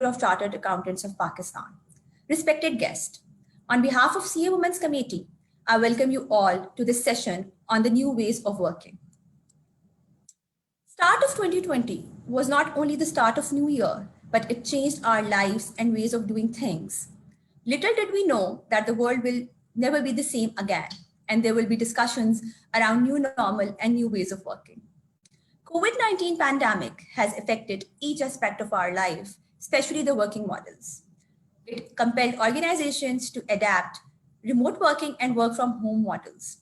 of Chartered Accountants of Pakistan. Respected guest, on behalf of CA Women's Committee, I welcome you all to this session on the new ways of working. Start of 2020 was not only the start of New Year, but it changed our lives and ways of doing things. Little did we know that the world will never be the same again, and there will be discussions around new normal and new ways of working. COVID-19 pandemic has affected each aspect of our life, especially the working models. It compelled organizations to adapt remote working and work from home models.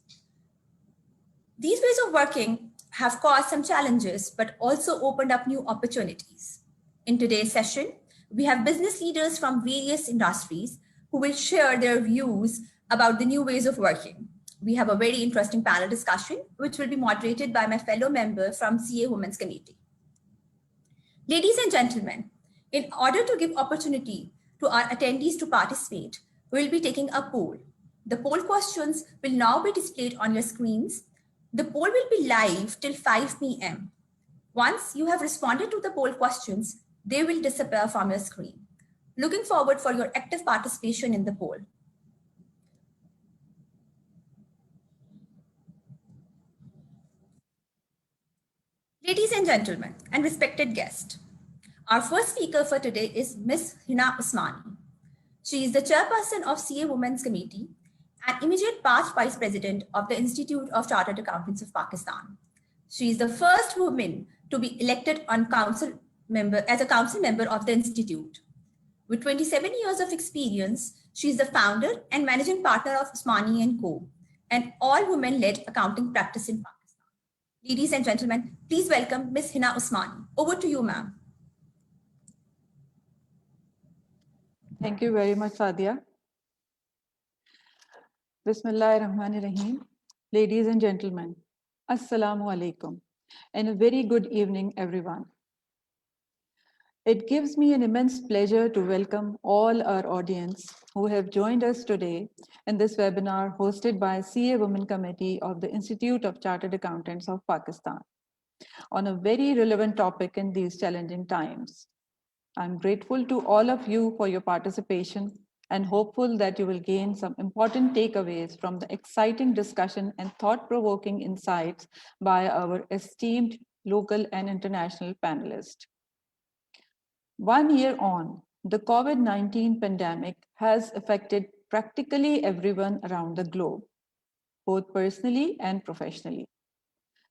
These ways of working have caused some challenges, but also opened up new opportunities. In today's session, we have business leaders from various industries who will share their views about the new ways of working. We have a very interesting panel discussion, which will be moderated by my fellow member from CA Women's Committee. Ladies and gentlemen, in order to give opportunity to our attendees to participate, we will be taking a poll. The poll questions will now be displayed on your screens. The poll will be live till 5 p.m. Once you have responded to the poll questions, they will disappear from your screen. Looking forward for your active participation in the poll. Ladies and gentlemen, and respected guest, our first speaker for today is Ms. Hina Usmani. She is the chairperson of CA Women's Committee and immediate past vice president of the Institute of Chartered Accountants of Pakistan. She is the first woman to be elected as a council member of the Institute. With 27 years of experience, she is the founder and managing partner of Usmani & Co., an all-women-led accounting practice in Pakistan. Ladies and gentlemen, please welcome Ms. Hina Usmani. Over to you, ma'am. Thank you very much, Sadia. Bismillahirrahmanirrahim. Ladies and gentlemen, Assalamu alaikum, and a very good evening, everyone. It gives me an immense pleasure to welcome all our audience who have joined us today in this webinar hosted by CA Women Committee of the Institute of Chartered Accountants of Pakistan on a very relevant topic in these challenging times. I'm grateful to all of you for your participation and hopeful that you will gain some important takeaways from the exciting discussion and thought-provoking insights by our esteemed local and international panelists. 1 year on, the COVID-19 pandemic has affected practically everyone around the globe, both personally and professionally.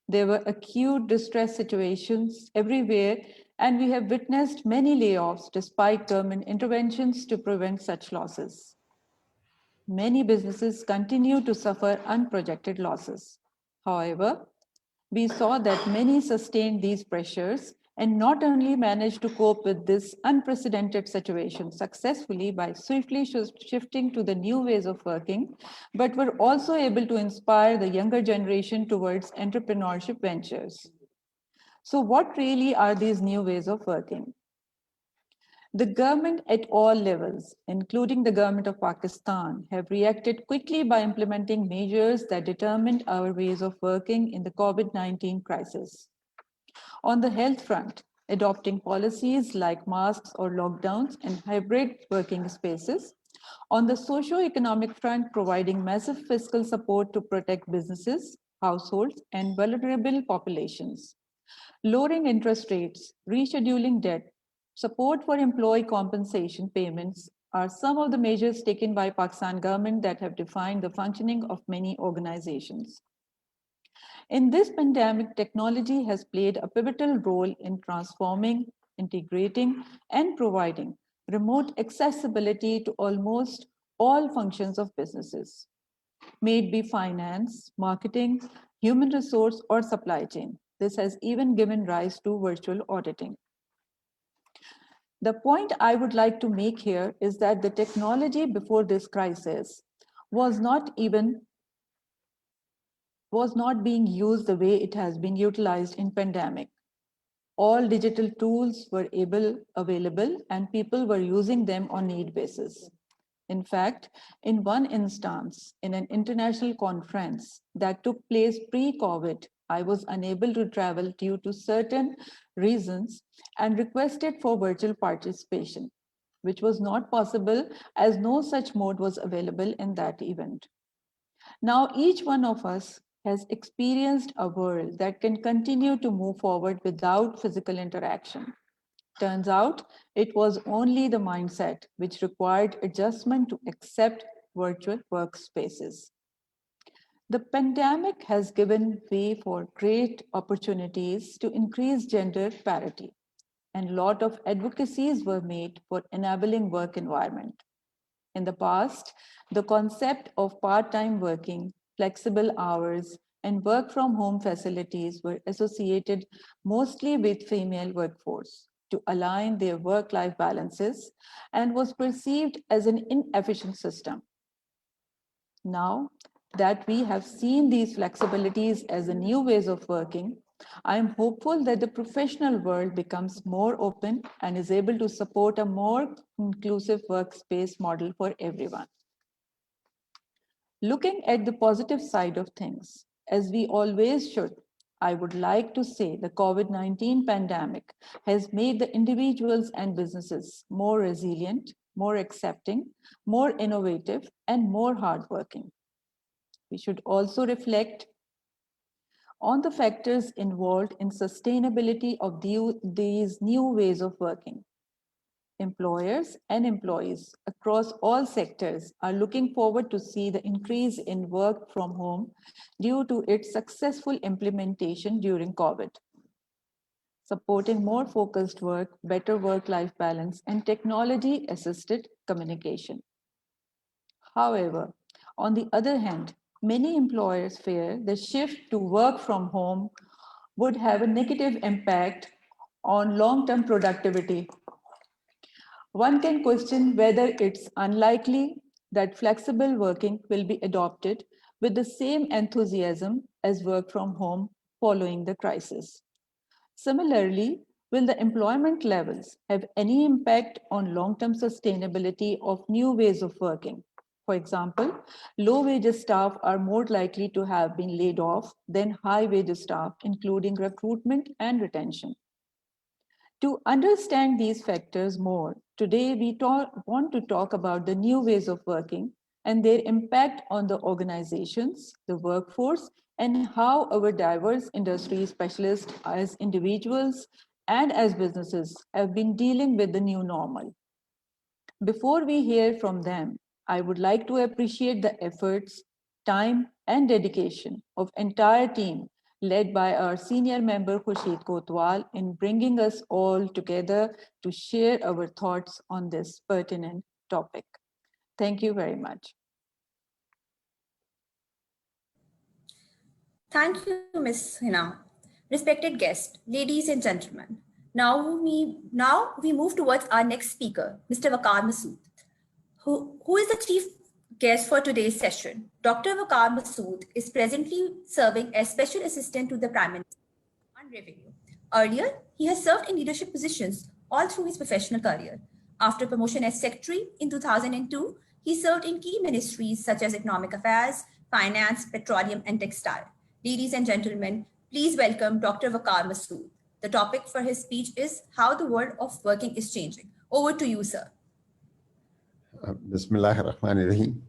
There were acute distress situations everywhere, and we have witnessed many layoffs despite government interventions to prevent such losses. Many businesses continue to suffer unprojected losses. However, we saw that many sustained these pressures and not only managed to cope with this unprecedented situation successfully by swiftly shifting to the new ways of working, but were also able to inspire the younger generation towards entrepreneurship ventures. So what really are these new ways of working? The government at all levels, including the government of Pakistan, have reacted quickly by implementing measures that determined our ways of working in the COVID-19 crisis. On the health front, adopting policies like masks or lockdowns and hybrid working spaces. On the socio-economic front, providing massive fiscal support to protect businesses, households, and vulnerable populations. Lowering interest rates, rescheduling debt, support for employee compensation payments are some of the measures taken by Pakistan government that have defined the functioning of many organizations. In this pandemic, technology has played a pivotal role in transforming, integrating, and providing remote accessibility to almost all functions of businesses, may it be finance, marketing, human resource, or supply chain. This has even given rise to virtual auditing. The point I would like to make here is that the technology before this crisis was not being used the way it has been utilized in pandemic. All digital tools were available and people were using them on need basis. In fact, in one instance, in an international conference that took place pre-COVID, I was unable to travel due to certain reasons and requested for virtual participation. which was not possible as no such mode was available in that event. Now, each one of us has experienced a world that can continue to move forward without physical interaction. Turns out it was only the mindset which required adjustment to accept virtual workspaces. The pandemic has given way for great opportunities to increase gender parity, and a lot of advocacies were made for enabling work environment. In the past, the concept of part-time working, flexible hours, and work from home facilities were associated mostly with female workforce to align their work-life balances and was perceived as an inefficient system. Now that we have seen these flexibilities as the new ways of working, I am hopeful that the professional world becomes more open and is able to support a more inclusive workspace model for everyone. Looking at the positive side of things, as we always should, I would like to say the COVID-19 pandemic has made the individuals and businesses more resilient, more accepting, more innovative, and more hardworking. We should also reflect on the factors involved in sustainability of these new ways of working. Employers and employees across all sectors are looking forward to see the increase in work from home due to its successful implementation during COVID, supporting more focused work, better work-life balance, and technology-assisted communication. However, on the other hand, many employers fear the shift to work from home would have a negative impact on long-term productivity. One can question whether it's unlikely that flexible working will be adopted with the same enthusiasm as work from home following the crisis. Similarly, will the employment levels have any impact on long-term sustainability of new ways of working? For example, low-wage staff are more likely to have been laid off than high-wage staff, including recruitment and retention. To understand these factors more, today we want to talk about the new ways of working and their impact on the organizations, the workforce, and how our diverse industry specialists as individuals and as businesses have been dealing with the new normal. Before we hear from them, I would like to appreciate the efforts, time, and dedication of entire team led by our senior member Khurshid Kotwal in bringing us all together to share our thoughts on this pertinent topic. Thank you very much. Thank you, Ms. Hina. Respected guests, ladies and gentlemen, now we move towards our next speaker, Mr. Waqar Masood, who is the chief guest for today's session. Dr. Waqar Masood is presently serving as Special Assistant to the Prime Minister on Revenue. Earlier, he has served in leadership positions all through his professional career. After promotion as Secretary in 2002, he served in key ministries such as Economic Affairs, Finance, Petroleum, and Textile. Ladies and gentlemen, please welcome Dr. Waqar Masood. The topic for his speech is How the World of Working is Changing. Over to you, sir. Bismillah ar-Rahman ar-Rahim.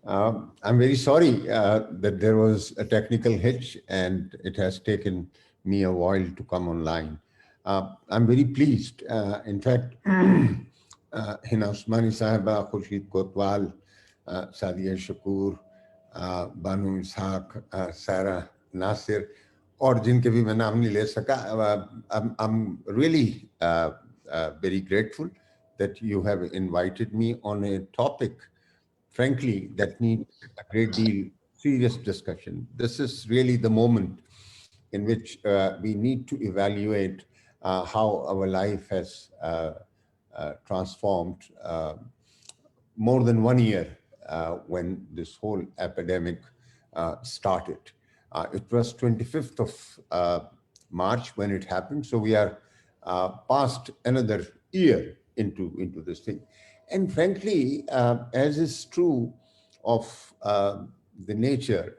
I'm very sorry that there was a technical hitch and it has taken me a while to come online. I'm very pleased. In fact, Hina Usmani Sahiba, Khurshid Kotwal, Sadia Shakur, Banu Ishaq, Sarah Nasir, और जिनके भी मैं नाम नहीं ले सका, I'm really very grateful that you have invited me on a topic, frankly, that needs a great deal serious discussion. This is really the moment in which we need to evaluate how our life has transformed more than 1 year when this whole epidemic started. It was 25th of March when it happened. So we are past another year into this thing. And frankly, as is true of the nature,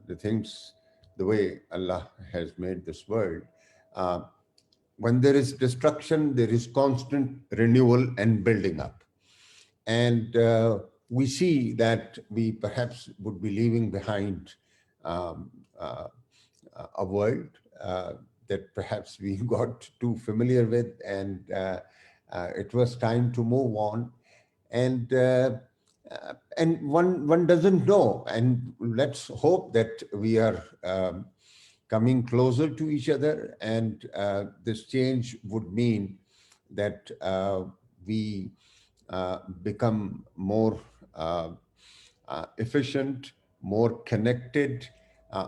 the things, the way Allah has made this world, when there is destruction, there is constant renewal and building up. And we see that we perhaps would be leaving behind um, uh, a world that perhaps we got too familiar with, and it was time to move on. And one doesn't know, and let's hope that we are coming closer to each other, and this change would mean that we become more efficient, more connected,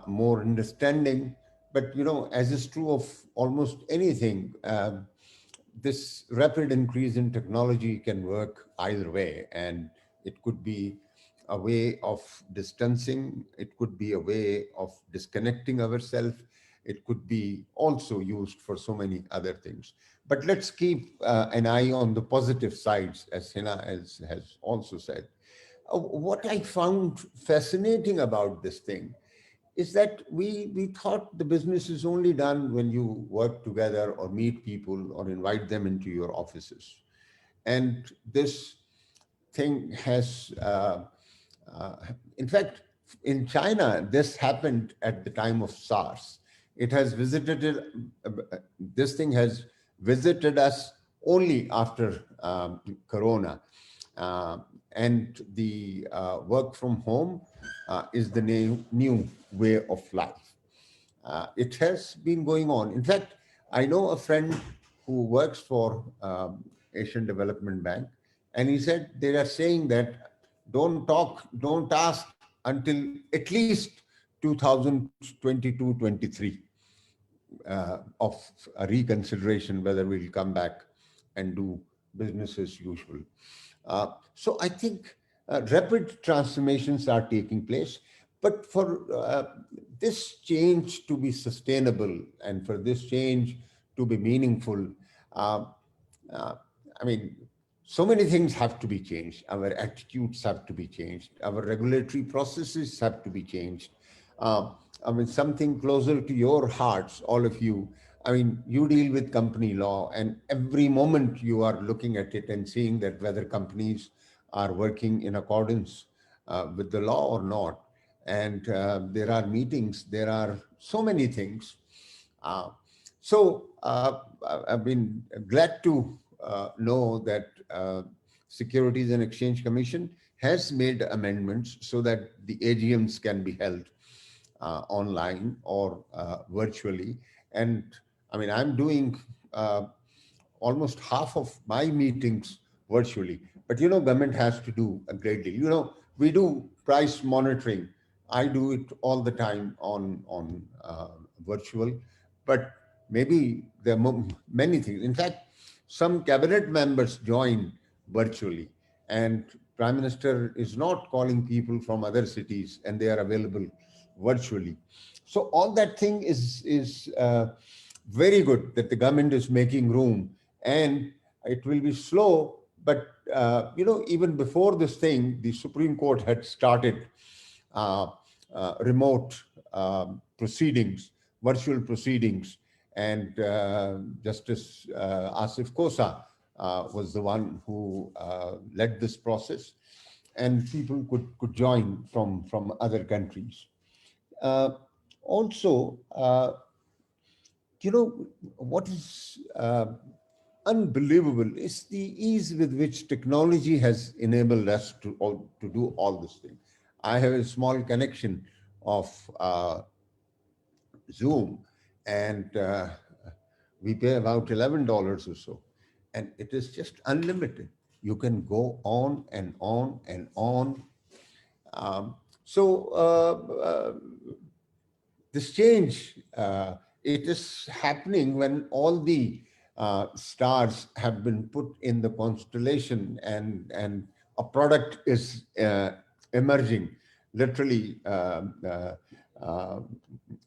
more understanding. But as is true of almost anything, this rapid increase in technology can work either way, and it could be a way of distancing, it could be a way of disconnecting ourselves, it could be also used for so many other things. But let's keep an eye on the positive sides, as Hina has also said. What I found fascinating about this thing is that we thought the business is only done when you work together or meet people or invite them into your offices. And this thing has, uh, in fact, in China, this happened at the time of SARS. It has visited, this thing has visited us only after Corona. Uh, and the work from home is the new way of life. It has been going on. In fact, I know a friend who works for Asian Development Bank, and he said they are saying that don't talk, don't ask until at least 2022-23 of a reconsideration whether we'll come back and do business as usual. So I think rapid transformations are taking place, but for this change to be sustainable and for this change to be meaningful, uh, uh, I mean, so many things have to be changed. Our attitudes have to be changed. Our regulatory processes have to be changed. Uh, I mean, something closer to your hearts, all of you. I mean, you deal with company law, and every moment you are looking at it and seeing that whether companies are working in accordance with the law or not. And there are meetings, there are so many things. Uh, I've been glad to know that Securities and Exchange Commission has made amendments so that the AGMs can be held online or virtually. And I mean, I'm doing almost half of my meetings virtually. But government has to do a great deal. We do price monitoring. I do it all the time on virtual, but maybe there are many things. In fact, some cabinet members join virtually, and Prime Minister is not calling people from other cities, and they are available virtually. So all that thing is very good that the government is making room, and it will be slow. But even before this thing, the Supreme Court had started uh, remote proceedings, virtual proceedings, and Justice Asif Kosa was the one who led this process, and people could join from other countries. Uh, Also, what is unbelievable is the ease with which technology has enabled us to do all this thing. I have a small connection of Zoom, and we pay about $11 or so, and it is just unlimited. You can go on and on and on. Um, so this change, it is happening when all the stars have been put in the constellation, and a product is emerging, literally uh,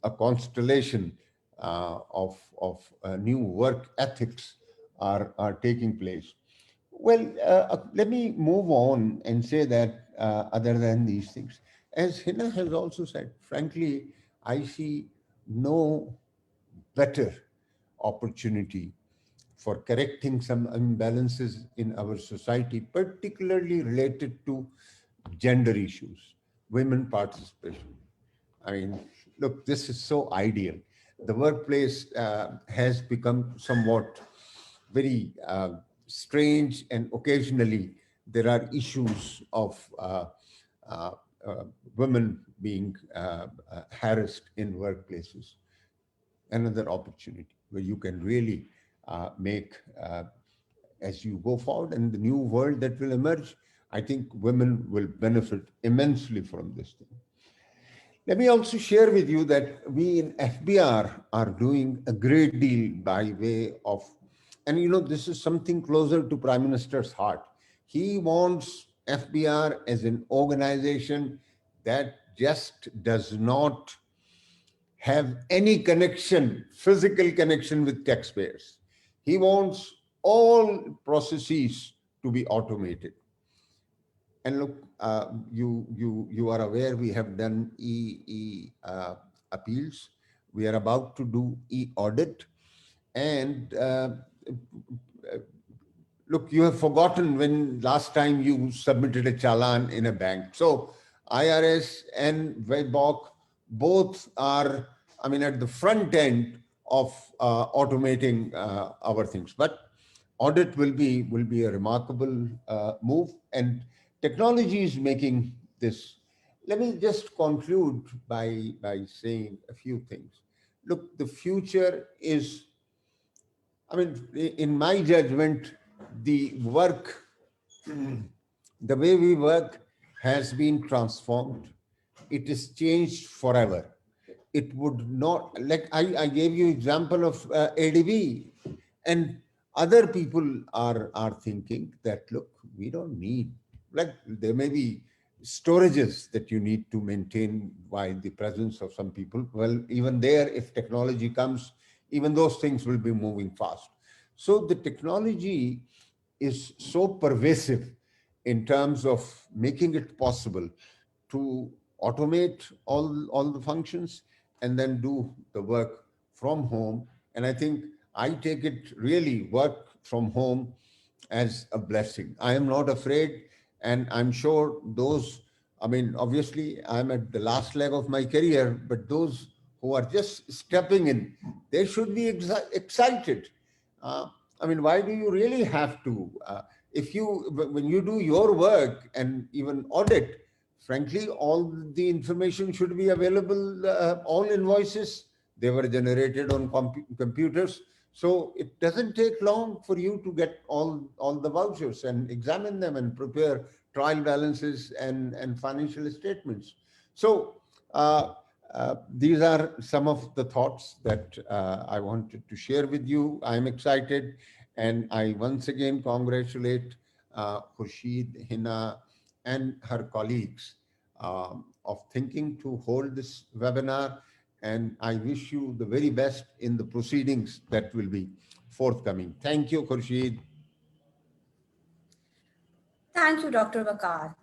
a constellation of new work ethics are taking place. Well, let me move on and say that other than these things, as Hina has also said, frankly, I see no better opportunity for correcting some imbalances in our society, particularly related to gender issues, women participation. I mean, look, this is so ideal. The workplace has become somewhat very strange, and occasionally there are issues of uh, uh, women being harassed in workplaces. Another opportunity where you can really make, as you go forward and the new world that will emerge, I think women will benefit immensely from this thing. Let me also share with you that we in FBR are doing a great deal by way of, and this is something closer to Prime Minister's heart. He wants FBR as an organization that just does not have any connection, physical connection with taxpayers. He wants all processes to be automated. And look, you are aware we have done appeals. We are about to do audit, and look, you have forgotten when last time you submitted a challan in a bank. So IRS and WebOC both are, I mean, at the front end of automating our things. But audit will be a remarkable move, and technology is making this. Let me just conclude by saying a few things. Look, the future is, I mean, in my judgment, the work, the way we work has been transformed. It is changed forever. It would not, like I gave you example of ADB, and other people are thinking that, look, we don't need, like there may be storages that you need to maintain by the presence of some people. Well, even there, if technology comes, even those things will be moving fast. So the technology is so pervasive in terms of making it possible to automate all the functions and then do the work from home. And I think I take it really work from home as a blessing. I am not afraid, and I'm sure those, I mean, obviously I'm at the last leg of my career, but those who are just stepping in, they should be excited. Uh, I mean, why do you really have to? If you, when you do your work and even audit, frankly, all the information should be available, all invoices, they were generated on computers. So it doesn't take long for you to get all the vouchers and examine them and prepare trial balances and financial statements. So these are some of the thoughts that I wanted to share with you. I'm excited, and I once again congratulate Khurshid, Hina, and her colleagues of thinking to hold this webinar. And I wish you the very best in the proceedings that will be forthcoming. Thank you, Khurshid. Thank you, Dr. Waqar.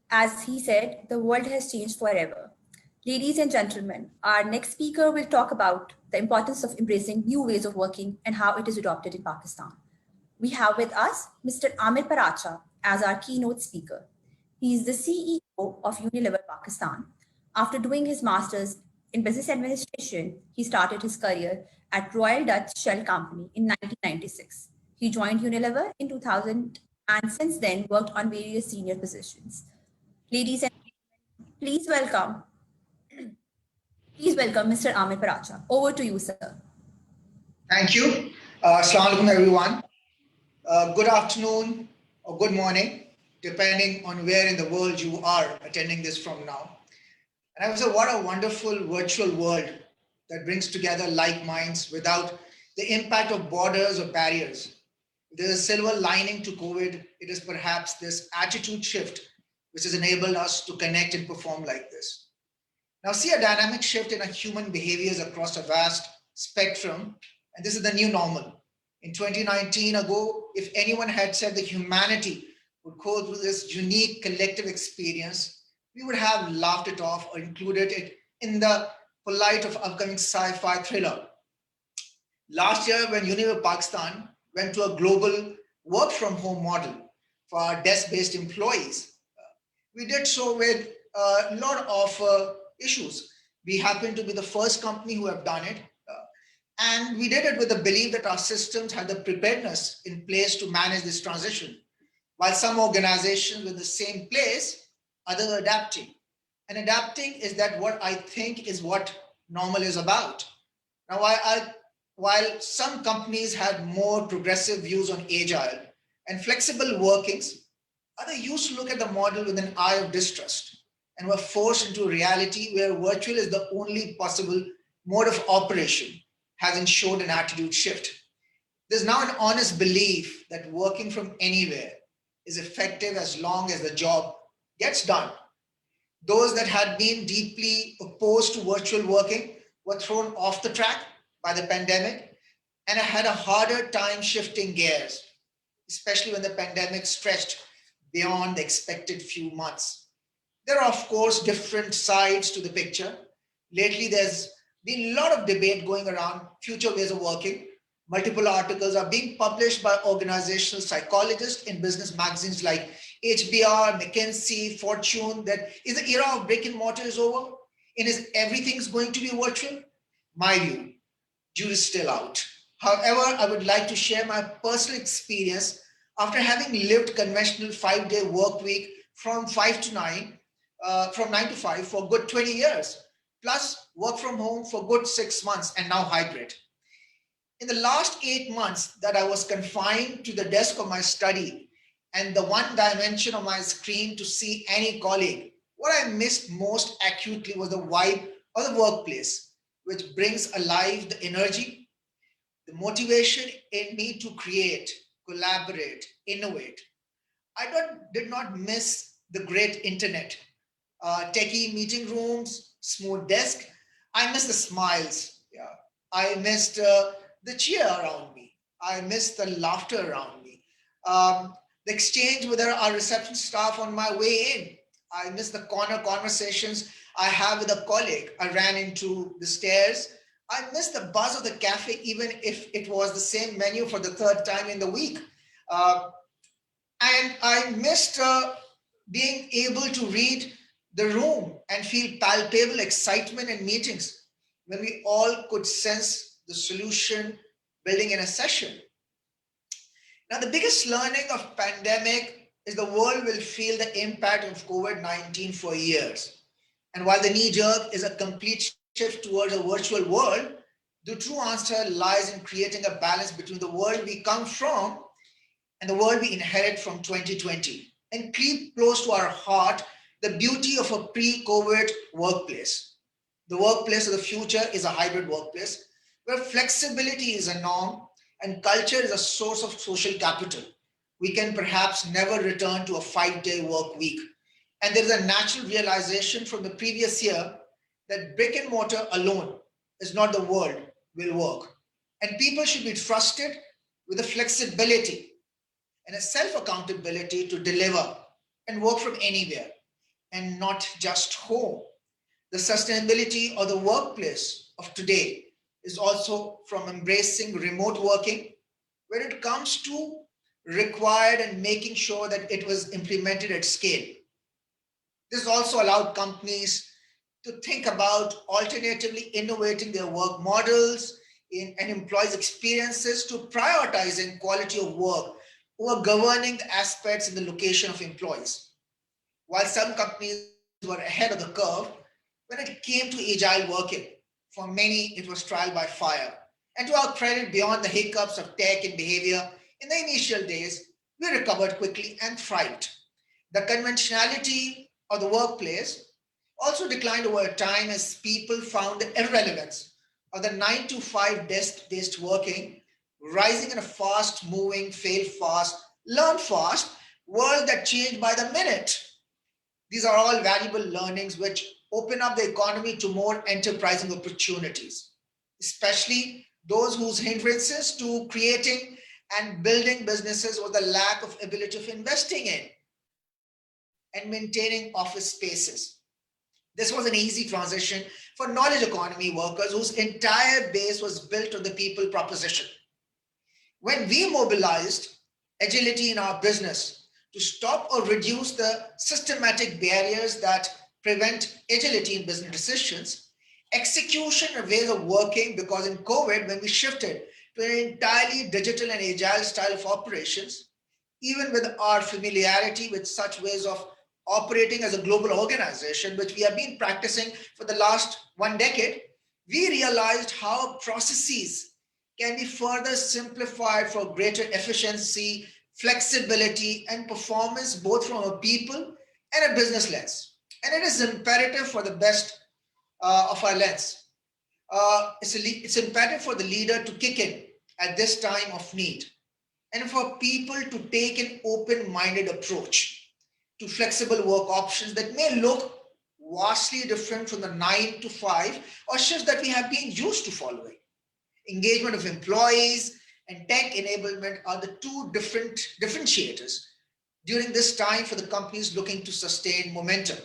As he said, the world has changed forever. Ladies and gentlemen, our next speaker will talk about the importance of embracing new ways of working and how it is adopted in Pakistan. We have with us Mr. Amir Paracha as our keynote speaker. He is the CEO of Unilever Pakistan. After doing his master's in business administration, he started his career at Royal Dutch Shell Company in 1996. He joined Unilever in 2000 and since then worked on various senior positions. Ladies and gentlemen, please welcome Mr. Amir Paracha. Over to you, sir. Thank you. Assalamu alaikum, everyone. Good afternoon or good morning, depending on where in the world you are attending this from now. And I would say, what a wonderful virtual world that brings together like minds without the impact of borders or barriers. If there's a silver lining to COVID, it is perhaps this attitude shift which has enabled us to connect and perform like this. Now, see a dynamic shift in our human behaviors across a vast spectrum, and this is the new normal. In 2019 ago, if anyone had said that humanity would go through this unique collective experience, we would have laughed it off or included it in the polite of upcoming sci-fi thriller. Last year, when Unilever Pakistan went to a global work from home model for our desk-based employees, we did so with a lot of issues. We happen to be the first company who have done it. And we did it with the belief that our systems had the preparedness in place to manage this transition. While some organizations were in the same place, others are adapting. And adapting is that what I think is what normal is about. Now, while some companies had more progressive views on agile and flexible workings, others used to look at the model with an eye of distrust and were forced into a reality where virtual is the only possible mode of operation, having showed an attitude shift. There's now an honest belief that working from anywhere is effective as long as the job gets done. Those that had been deeply opposed to virtual working were thrown off the track by the pandemic and had a harder time shifting gears, especially when the pandemic stretched beyond the expected few months. There are, of course, different sides to the picture. Lately, there's been a lot of debate going around future ways of working. Multiple articles are being published by organizational psychologists in business magazines like HBR, McKinsey, Fortune, that is the era of brick and mortar is over and is everything's going to be virtual? My view, jury is still out. However, I would like to share my personal experience after having lived conventional 5-day work week from 5 to 9, from 9 to 5 for a good 20 years, plus work from home for good 6 months and now hybrid. In the last 8 months that I was confined to the desk of my study and the one dimension of my screen to see any colleague, what I missed most acutely was the vibe of the workplace, which brings alive the energy, the motivation in me to create, collaborate, innovate. Did not miss the great internet, techie meeting rooms, smooth desk. I missed the smiles. Yeah. I missed the cheer around me. I missed the laughter around me. The exchange with our reception staff on my way in. I missed the corner conversations I have with a colleague. I ran into the stairs. I missed the buzz of the cafe, even if it was the same menu for the third time in the week. And I missed being able to read the room and feel palpable excitement in meetings when we all could sense the solution building in a session. Now, the biggest learning of pandemic is the world will feel the impact of COVID-19 for years. And while the knee jerk is a complete shift towards a virtual world, the true answer lies in creating a balance between the world we come from and the world we inherit from 2020 and keep close to our heart the beauty of a pre-COVID workplace. The workplace of the future is a hybrid workplace where flexibility is a norm and culture is a source of social capital. We can perhaps never return to a 5-day work week. And there is a natural realization from the previous year that brick and mortar alone is not the world will work. And people should be trusted with the flexibility and a self-accountability to deliver and work from anywhere and not just home. The sustainability of the workplace of today is also from embracing remote working, where it comes to required and making sure that it was implemented at scale. This also allowed companies to think about alternatively innovating their work models and employees' experiences to prioritizing quality of work over governing the aspects in the location of employees. While some companies were ahead of the curve, when it came to agile working, for many, it was trial by fire. And to our credit, beyond the hiccups of tech and behavior in the initial days, we recovered quickly and thrived. The conventionality of the workplace also declined over time as people found the irrelevance of the 9 to 5 desk-based working, rising in a fast-moving, fail fast, learn fast world that changed by the minute. These are all valuable learnings which open up the economy to more enterprising opportunities, especially those whose hindrances to creating and building businesses was the lack of ability of investing in and maintaining office spaces. This was an easy transition for knowledge economy workers whose entire base was built on the people proposition. When we mobilized agility in our business to stop or reduce the systematic barriers that prevent agility in business decisions, execution and ways of working, because in COVID, when we shifted to an entirely digital and agile style of operations, even with our familiarity with such ways of operating as a global organization, which we have been practicing for the last 1 decade, we realized how processes can be further simplified for greater efficiency, flexibility, and performance, both from a people and a business lens. And it is imperative for the best of our lens. It's imperative for the leader to kick in at this time of need, and for people to take an open-minded approach to flexible work options that may look vastly different from the 9 to 5 or shifts that we have been used to following. Engagement of employees and tech enablement are the two different differentiators during this time for the companies looking to sustain momentum.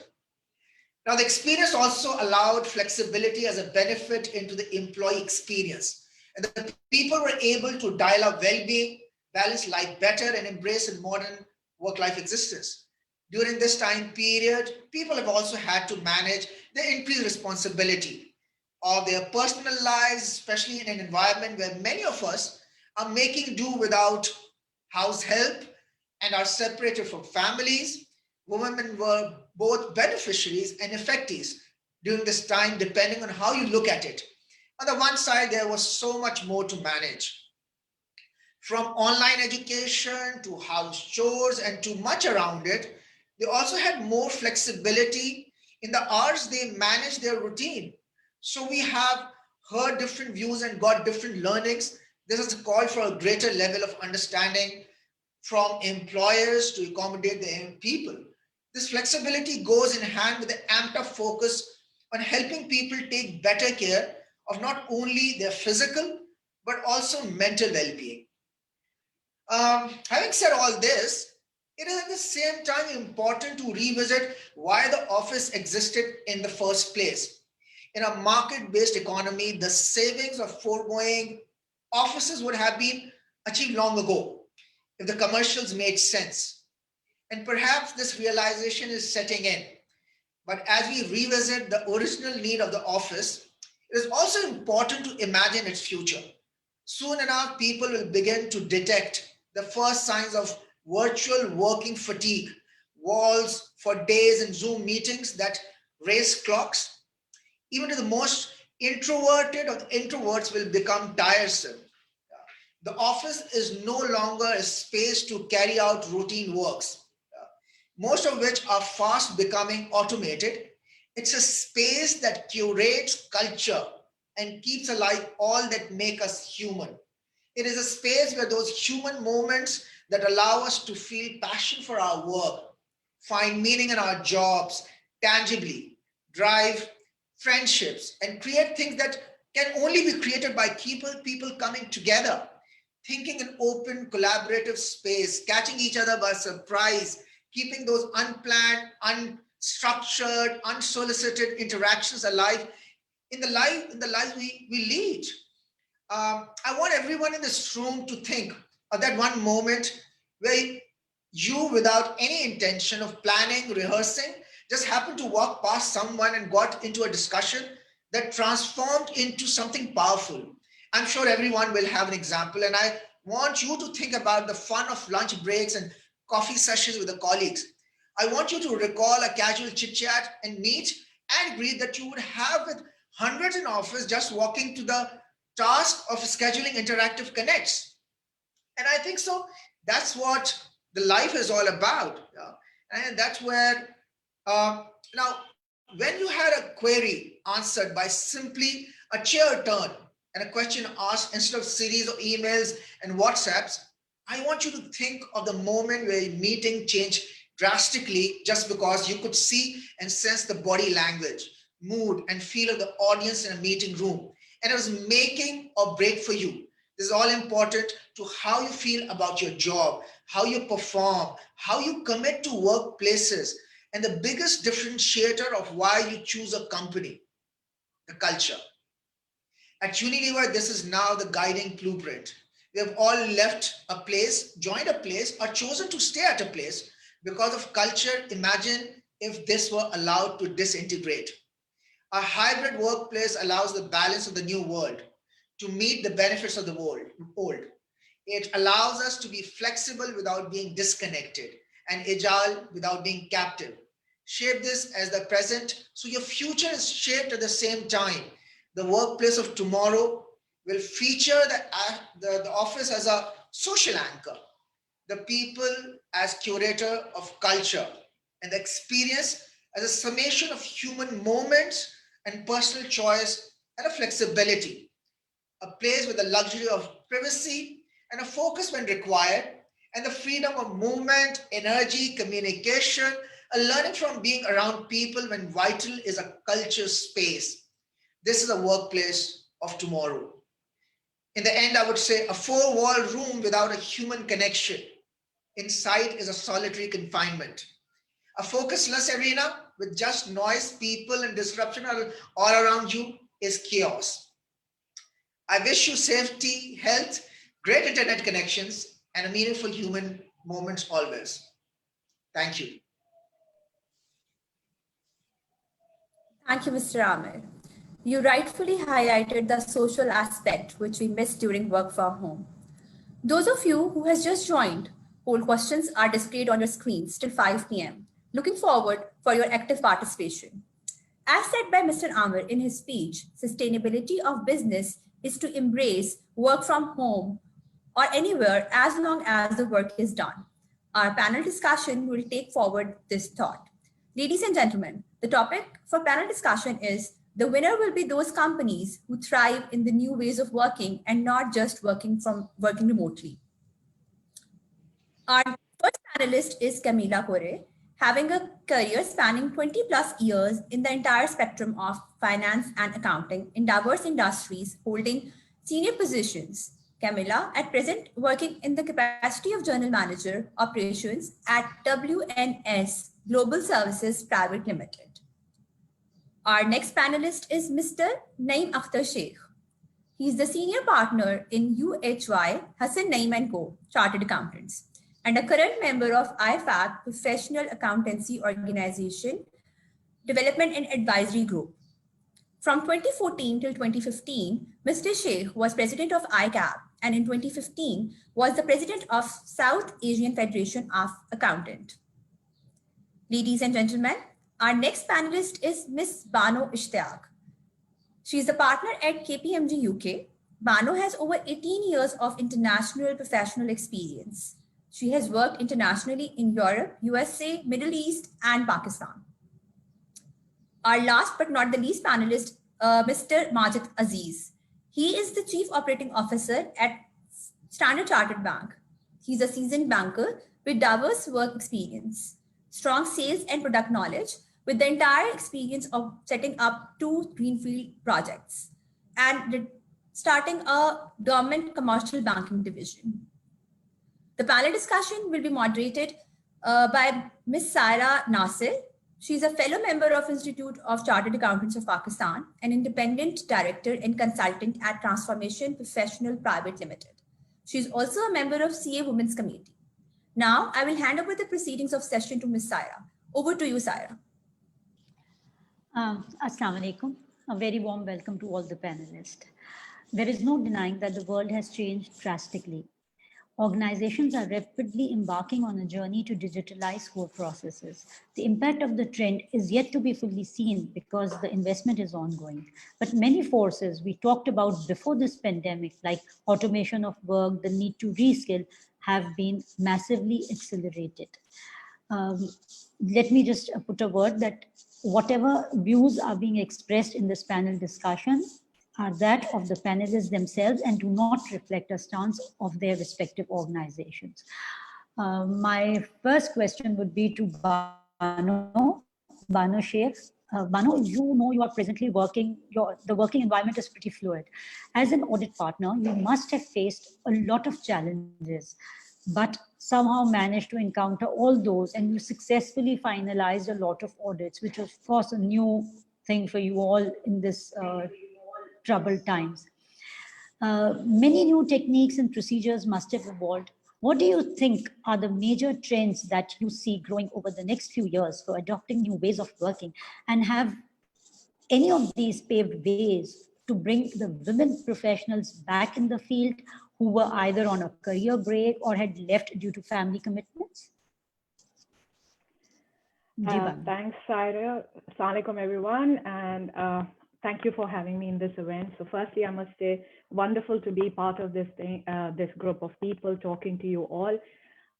Now, the experience also allowed flexibility as a benefit into the employee experience. And the people were able to dial up well-being, balance life better, and embrace a modern work-life existence. During this time period, people have also had to manage the increased responsibility of their personal lives, especially in an environment where many of us are making do without house help and are separated from families. Women were both beneficiaries and effectees during this time, depending on how you look at it. On the one side, there was so much more to manage, from online education to house chores and to much around it. They also had more flexibility in the hours they managed their routine. So we have heard different views and got different learnings. This is a call for a greater level of understanding from employers to accommodate the people. This flexibility goes in hand with the amped up focus on helping people take better care of not only their physical, but also mental well-being. Having said all this, it is at the same time important to revisit why the office existed in the first place. In a market-based economy, the savings of foregoing offices would have been achieved long ago if the commercials made sense. And perhaps this realization is setting in. But as we revisit the original need of the office, it is also important to imagine its future. Soon enough, people will begin to detect the first signs of virtual working fatigue, walls for days in Zoom meetings that race clocks. Even to the most introverted of the introverts will become tiresome. The office is no longer a space to carry out routine works, most of which are fast becoming automated. It's a space that curates culture and keeps alive all that make us human. It is a space where those human moments that allow us to feel passion for our work, find meaning in our jobs tangibly, drive friendships, and create things that can only be created by people coming together, thinking in open, collaborative space, catching each other by surprise, keeping those unplanned, unstructured, unsolicited interactions alive in the lives we lead. I want everyone in this room to think of that one moment where you, without any intention of planning, rehearsing, just happened to walk past someone and got into a discussion that transformed into something powerful. I'm sure everyone will have an example, and I want you to think about the fun of lunch breaks and coffee sessions with the colleagues. I want you to recall a casual chit chat and meet and greet that you would have with hundreds in office just walking to the task of scheduling interactive connects. And I think so. That's what the life is all about. And that's where, now, when you had a query answered by simply a chair turn and a question asked instead of series of emails and WhatsApps, I want you to think of the moment where your meeting changed drastically just because you could see and sense the body language, mood, and feel of the audience in a meeting room. And it was making or break for you. This is all important to how you feel about your job, how you perform, how you commit to workplaces, and the biggest differentiator of why you choose a company, the culture. At Unilever, this is now the guiding blueprint. We have all left a place, joined a place, or chosen to stay at a place because of culture. Imagine if this were allowed to disintegrate. A hybrid workplace allows the balance of the new world to meet the benefits of the old. It allows us to be flexible without being disconnected and agile without being captive. Shape this as the present so your future is shaped at the same time. The workplace of tomorrow will feature the office as a social anchor, the people as curator of culture, and the experience as a summation of human moments and personal choice and a flexibility. A place with the luxury of privacy and a focus when required, and the freedom of movement, energy, communication, and learning from being around people when vital is a culture space. This is a workplace of tomorrow. In the end, I would say a four-wall room without a human connection. Inside is a solitary confinement. A focusless arena with just noise, people, and disruption all around you is chaos. I wish you safety, health, great internet connections, and a meaningful human moments always. Thank you. Thank you, Mr. Amir. You rightfully highlighted the social aspect which we missed during work from home. Those of you who has just joined, poll questions are displayed on your screens till 5 p.m. Looking forward for your active participation. As said by Mr. Amir in his speech, sustainability of business is to embrace work from home or anywhere as long as the work is done. Our panel discussion will take forward this thought. Ladies and gentlemen, the topic for panel discussion is the winner will be those companies who thrive in the new ways of working and not just working remotely. Our first panelist is Camila Kore, having a career spanning 20 plus years in the entire spectrum of finance and accounting in diverse industries, holding senior positions. Camila, at present, working in the capacity of General Manager, Operations at WNS Global Services Private Limited. Our next panelist is Mr. Naeem Akhtar Sheikh. He is the senior partner in UHY Hassan Naeem & Co. Chartered Accountants and a current member of IFAC Professional Accountancy Organization Development and Advisory Group. From 2014 till 2015, Mr. Sheikh was president of ICAP and in 2015 was the president of South Asian Federation of Accountants. Ladies and gentlemen, our next panelist is Ms. Bano Ishtiaq. She is a partner at KPMG UK. Bano has over 18 years of international professional experience. She has worked internationally in Europe, USA, Middle East, and Pakistan. Our last but not the least panelist, Mr. Majid Aziz. He is the Chief Operating Officer at Standard Chartered Bank. He's a seasoned banker with diverse work experience, strong sales and product knowledge, with the entire experience of setting up 2 greenfield projects and starting a government commercial banking division. The panel discussion will be moderated by Ms. Saira Nasir. She is a fellow member of Institute of Chartered Accountants of Pakistan, an independent director and consultant at Transformation Professional Private Limited. She is also a member of CA Women's Committee. Now, I will hand over the proceedings of session to Ms. Saira. Over to you, Saira. Assalamu alaikum. A very warm welcome to all the panelists. There is no denying that the world has changed drastically. Organizations are rapidly embarking on a journey to digitalize core processes. The impact of the trend is yet to be fully seen because the investment is ongoing. But many forces we talked about before this pandemic, like automation of work, the need to reskill, have been massively accelerated. Let me just put a word that whatever views are being expressed in this panel discussion are that of the panelists themselves and do not reflect a stance of their respective organizations. My first question would be to Bano Sheikh. Bano, you are presently working, the working environment is pretty fluid. As an audit partner, you must have faced a lot of challenges. but somehow managed to encounter all those, and you successfully finalized a lot of audits, which was, of course, a new thing for you all in this troubled times. Many new techniques and procedures must have evolved. What do you think are the major trends that you see growing over the next few years for adopting new ways of working? And have any of these paved ways to bring the women professionals back in the field who were either on a career break or had left due to family commitments? Jiba. Thanks, Saira. Assalamu alaikum, everyone, and thank you for having me in this event. So firstly, I must say, wonderful to be part of this thing, this group of people talking to you all.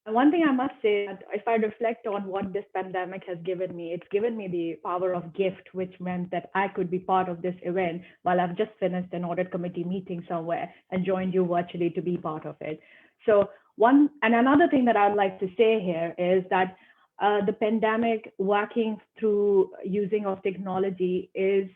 And one thing I must say, that if I reflect on what this pandemic has given me, it's given me the power of gift, which meant that I could be part of this event while I've just finished an audit committee meeting somewhere and joined you virtually to be part of it. So another thing that I'd like to say here is that the pandemic, working through using of technology, is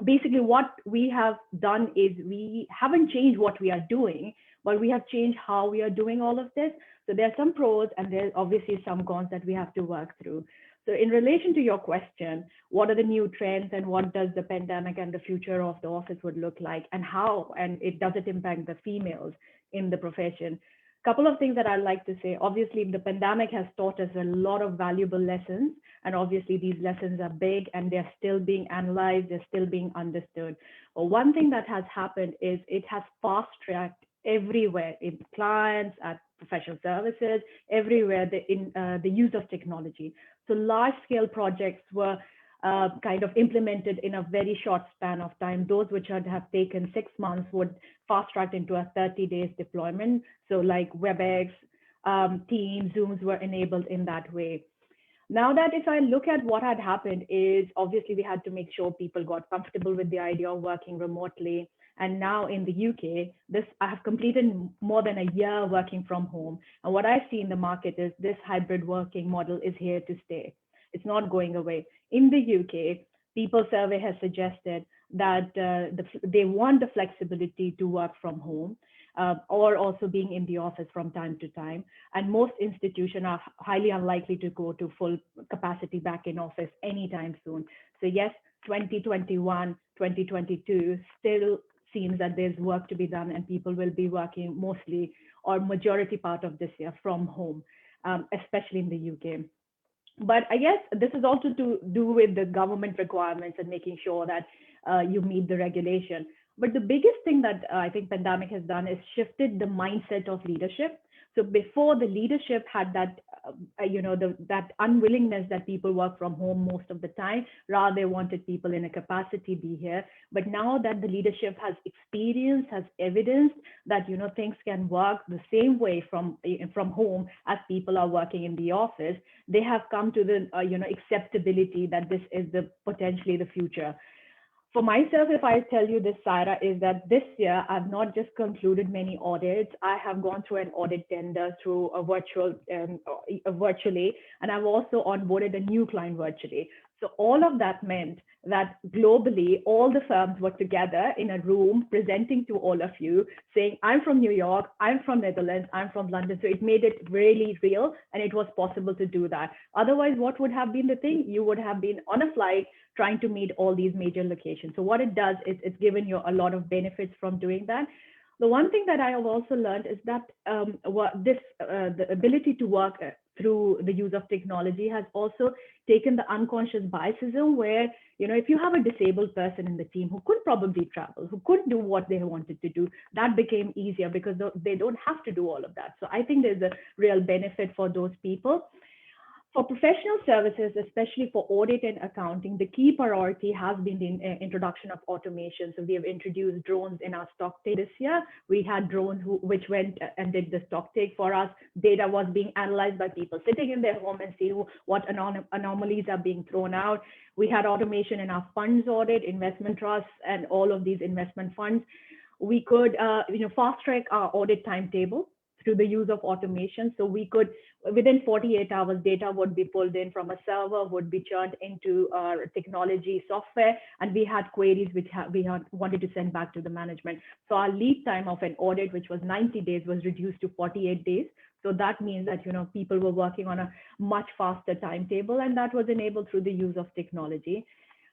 basically what we have done is we haven't changed what we are doing, but we have changed how we are doing all of this. So there are some pros and there's obviously some cons that we have to work through. So in relation to your question, what are the new trends and what does the pandemic and the future of the office would look like, and how, and does it impact the females in the profession? Couple of things that I'd like to say. Obviously, the pandemic has taught us a lot of valuable lessons, and obviously these lessons are big and they're still being analyzed, they're still being understood. But one thing that has happened is it has fast-tracked everywhere, in clients, at professional services, everywhere, the use of technology. So large-scale projects were kind of implemented in a very short span of time. Those which would have taken 6 months would fast track into a 30 days deployment. So like WebEx, Teams, Zooms were enabled in that way. Now that if I look at what had happened is obviously we had to make sure people got comfortable with the idea of working remotely. And now in the UK, I have completed more than a year working from home. And what I see in the market is this hybrid working model is here to stay. It's not going away. In the UK, People Survey has suggested that they want the flexibility to work from home or also being in the office from time to time. And most institutions are highly unlikely to go to full capacity back in office anytime soon. So yes, 2021, 2022 still seems that there's work to be done and people will be working mostly or majority part of this year from home, especially in the UK. But I guess this is also to do with the government requirements and making sure that you meet the regulation. But the biggest thing that I think pandemic has done is shifted the mindset of leadership. So before, the leadership had that, that unwillingness that people work from home most of the time, rather they wanted people in a capacity be here. But now that the leadership has experience, has evidence that, things can work the same way from home as people are working in the office, they have come to the, acceptability that this is potentially the future. For myself, if I tell you this, Saira, is that this year I've not just concluded many audits. I have gone through an audit tender through a virtually, and I've also onboarded a new client virtually. So all of that meant that globally, all the firms were together in a room presenting to all of you, saying, I'm from New York, I'm from Netherlands, I'm from London. So it made it really real, and it was possible to do that. Otherwise, what would have been the thing? You would have been on a flight trying to meet all these major locations. So what it does is it's given you a lot of benefits from doing that. The one thing that I have also learned is that the ability to work through the use of technology has also taken the unconscious biasism where, if you have a disabled person in the team who could probably travel, who could do what they wanted to do, that became easier because they don't have to do all of that. So I think there's a real benefit for those people. For professional services, especially for audit and accounting, the key priority has been the introduction of automation. So we have introduced drones in our stock take this year. We had drones which went and did the stock take for us. Data was being analyzed by people sitting in their home and seeing what anomalies are being thrown out. We had automation in our funds audit, investment trusts, and all of these investment funds. We could fast track our audit timetable through the use of automation. So we could, within 48 hours, data would be pulled in from a server, would be churned into our technology software, and we had queries which we had wanted to send back to the management. So our lead time of an audit, which was 90 days, was reduced to 48 days. So that means that, people were working on a much faster timetable, and that was enabled through the use of technology.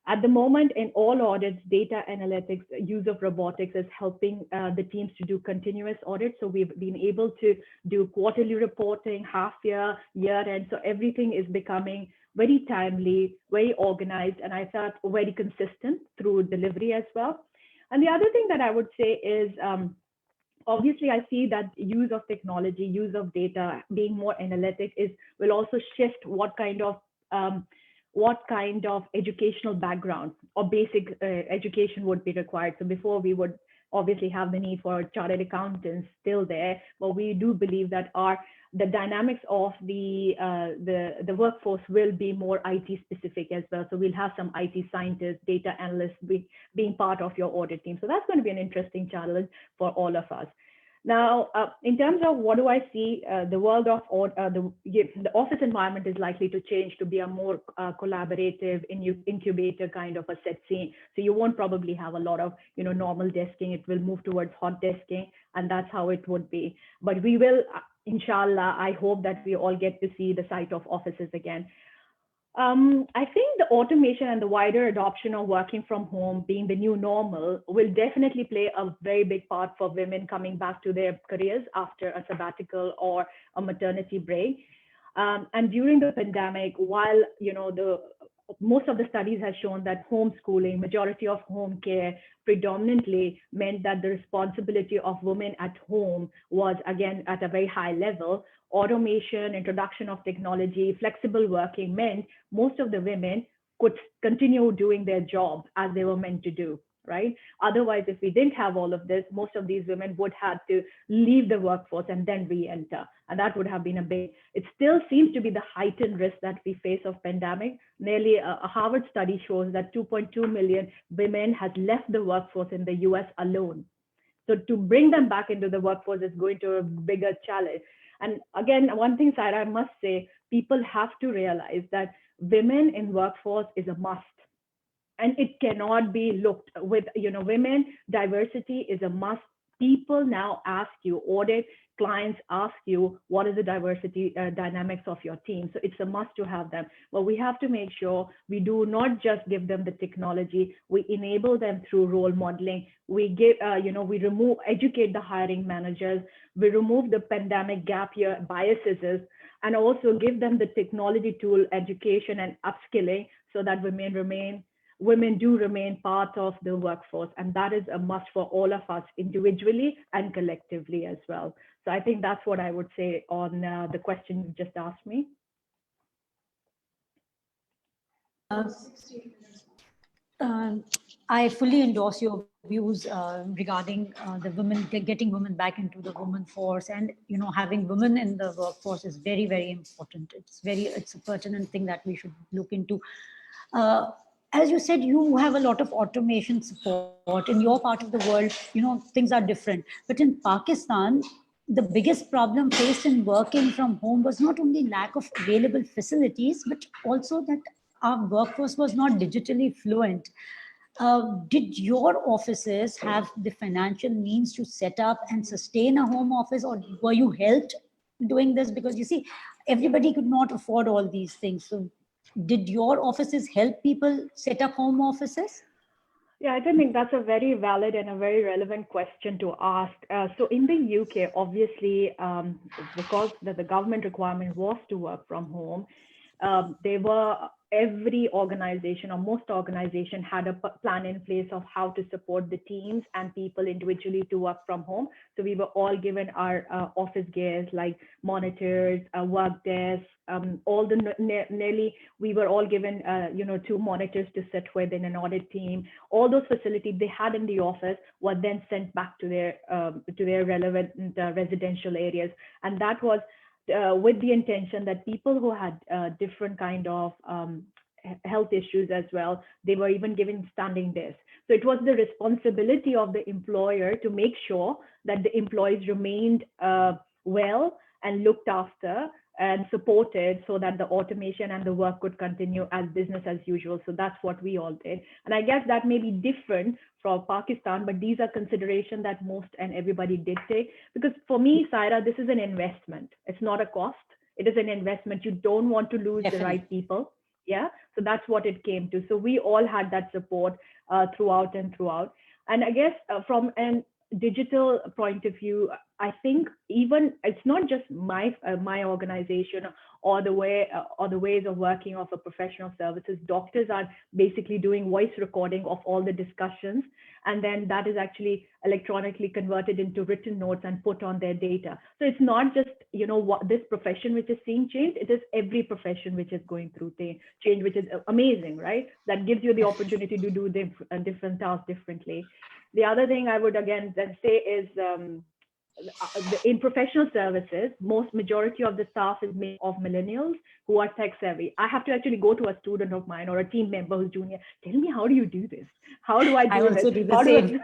At the moment, in all audits, data analytics, use of robotics is helping the teams to do continuous audits. So we've been able to do quarterly reporting, half year, year end. So everything is becoming very timely, very organized, and I thought very consistent through delivery as well. And the other thing that I would say is, obviously, I see that use of technology, use of data, being more analytic will also shift what kind of educational background or basic education would be required. So before, we would obviously have the need for chartered accountants still there, but we do believe that the dynamics of the workforce will be more IT specific as well. So we'll have some IT scientists, data analysts being part of your audit team. So that's going to be an interesting challenge for all of us. Now, in terms of what do I see, the world of the office environment is likely to change to be a more collaborative incubator kind of a set scene. So you won't probably have a lot of normal desking. It will move towards hot desking, and that's how it would be. But we will, inshallah, I hope that we all get to see the sight of offices again. I think the automation and the wider adoption of working from home being the new normal will definitely play a very big part for women coming back to their careers after a sabbatical or a maternity break. And during the pandemic, while most of the studies have shown that homeschooling, majority of home care predominantly meant that the responsibility of women at home was again at a very high level. Automation, introduction of technology, flexible working meant most of the women could continue doing their job as they were meant to do, right? Otherwise, if we didn't have all of this, most of these women would have to leave the workforce and then re-enter. And that would have been it still seems to be the heightened risk that we face of pandemic. Nearly a Harvard study shows that 2.2 million women has left the workforce in the US alone. So to bring them back into the workforce is going to be a bigger challenge. And again, one thing, Saira, I must say, people have to realize that women in workforce is a must. And it cannot be looked with, women, diversity is a must. People now ask you, audit clients ask you, what is the diversity dynamics of your team? So it's a must to have them. But we have to make sure we do not just give them the technology, we enable them through role modeling. We give, we educate the hiring managers, we remove the pandemic gap year biases, and also give them the technology tool education and upskilling so that women do remain part of the workforce. And that is a must for all of us individually and collectively as well. So I think that's what I would say on the question you just asked me. I fully endorse your views regarding the women, getting women back into the women force, and having women in the workforce is very, very important. It's a pertinent thing that we should look into. As you said, you have a lot of automation support in your part of the world. Things are different, but in Pakistan, the biggest problem faced in working from home was not only lack of available facilities, but also that our workforce was not digitally fluent. Did your offices have the financial means to set up and sustain a home office, or were you helped doing this? Because you see, everybody could not afford all these things. So did your offices help people set up home offices? Yeah, I think that's a very valid and a very relevant question to ask. So in the UK, obviously, because the government requirement was to work from home, every organization or most organization had a plan in place of how to support the teams and people individually to work from home. So we were all given our office gears like monitors, work desks, we were all given 2 monitors to sit with in an audit team. All those facilities they had in the office were then sent back to their relevant residential areas, and that was with the intention that people who had different kind of health issues as well, they were even given standing desks. So it was the responsibility of the employer to make sure that the employees remained well and looked after and supported so that the automation and the work could continue as business as usual. So that's what we all did. And I guess that may be different from Pakistan, but these are considerations that most and everybody did take. Because for me, Saira, this is an investment. It's not a cost. It is an investment. You don't want to lose the right people. Yeah. So that's what it came to. So we all had that support throughout and throughout. And I guess from an digital point of view, I think even it's not just my organization or the ways of working of a professional services. Doctors are basically doing voice recording of all the discussions, and then that is actually electronically converted into written notes and put on their data. So it's not just what this profession which is seeing change. It is every profession which is going through change, which is amazing, right? That gives you the opportunity to do different tasks differently. The other thing I would again then say is in professional services, majority of the staff is made of millennials who are tech savvy. I have to actually go to a student of mine or a team member who's junior. Tell me, how do you do this? How do I do this? Also do the same.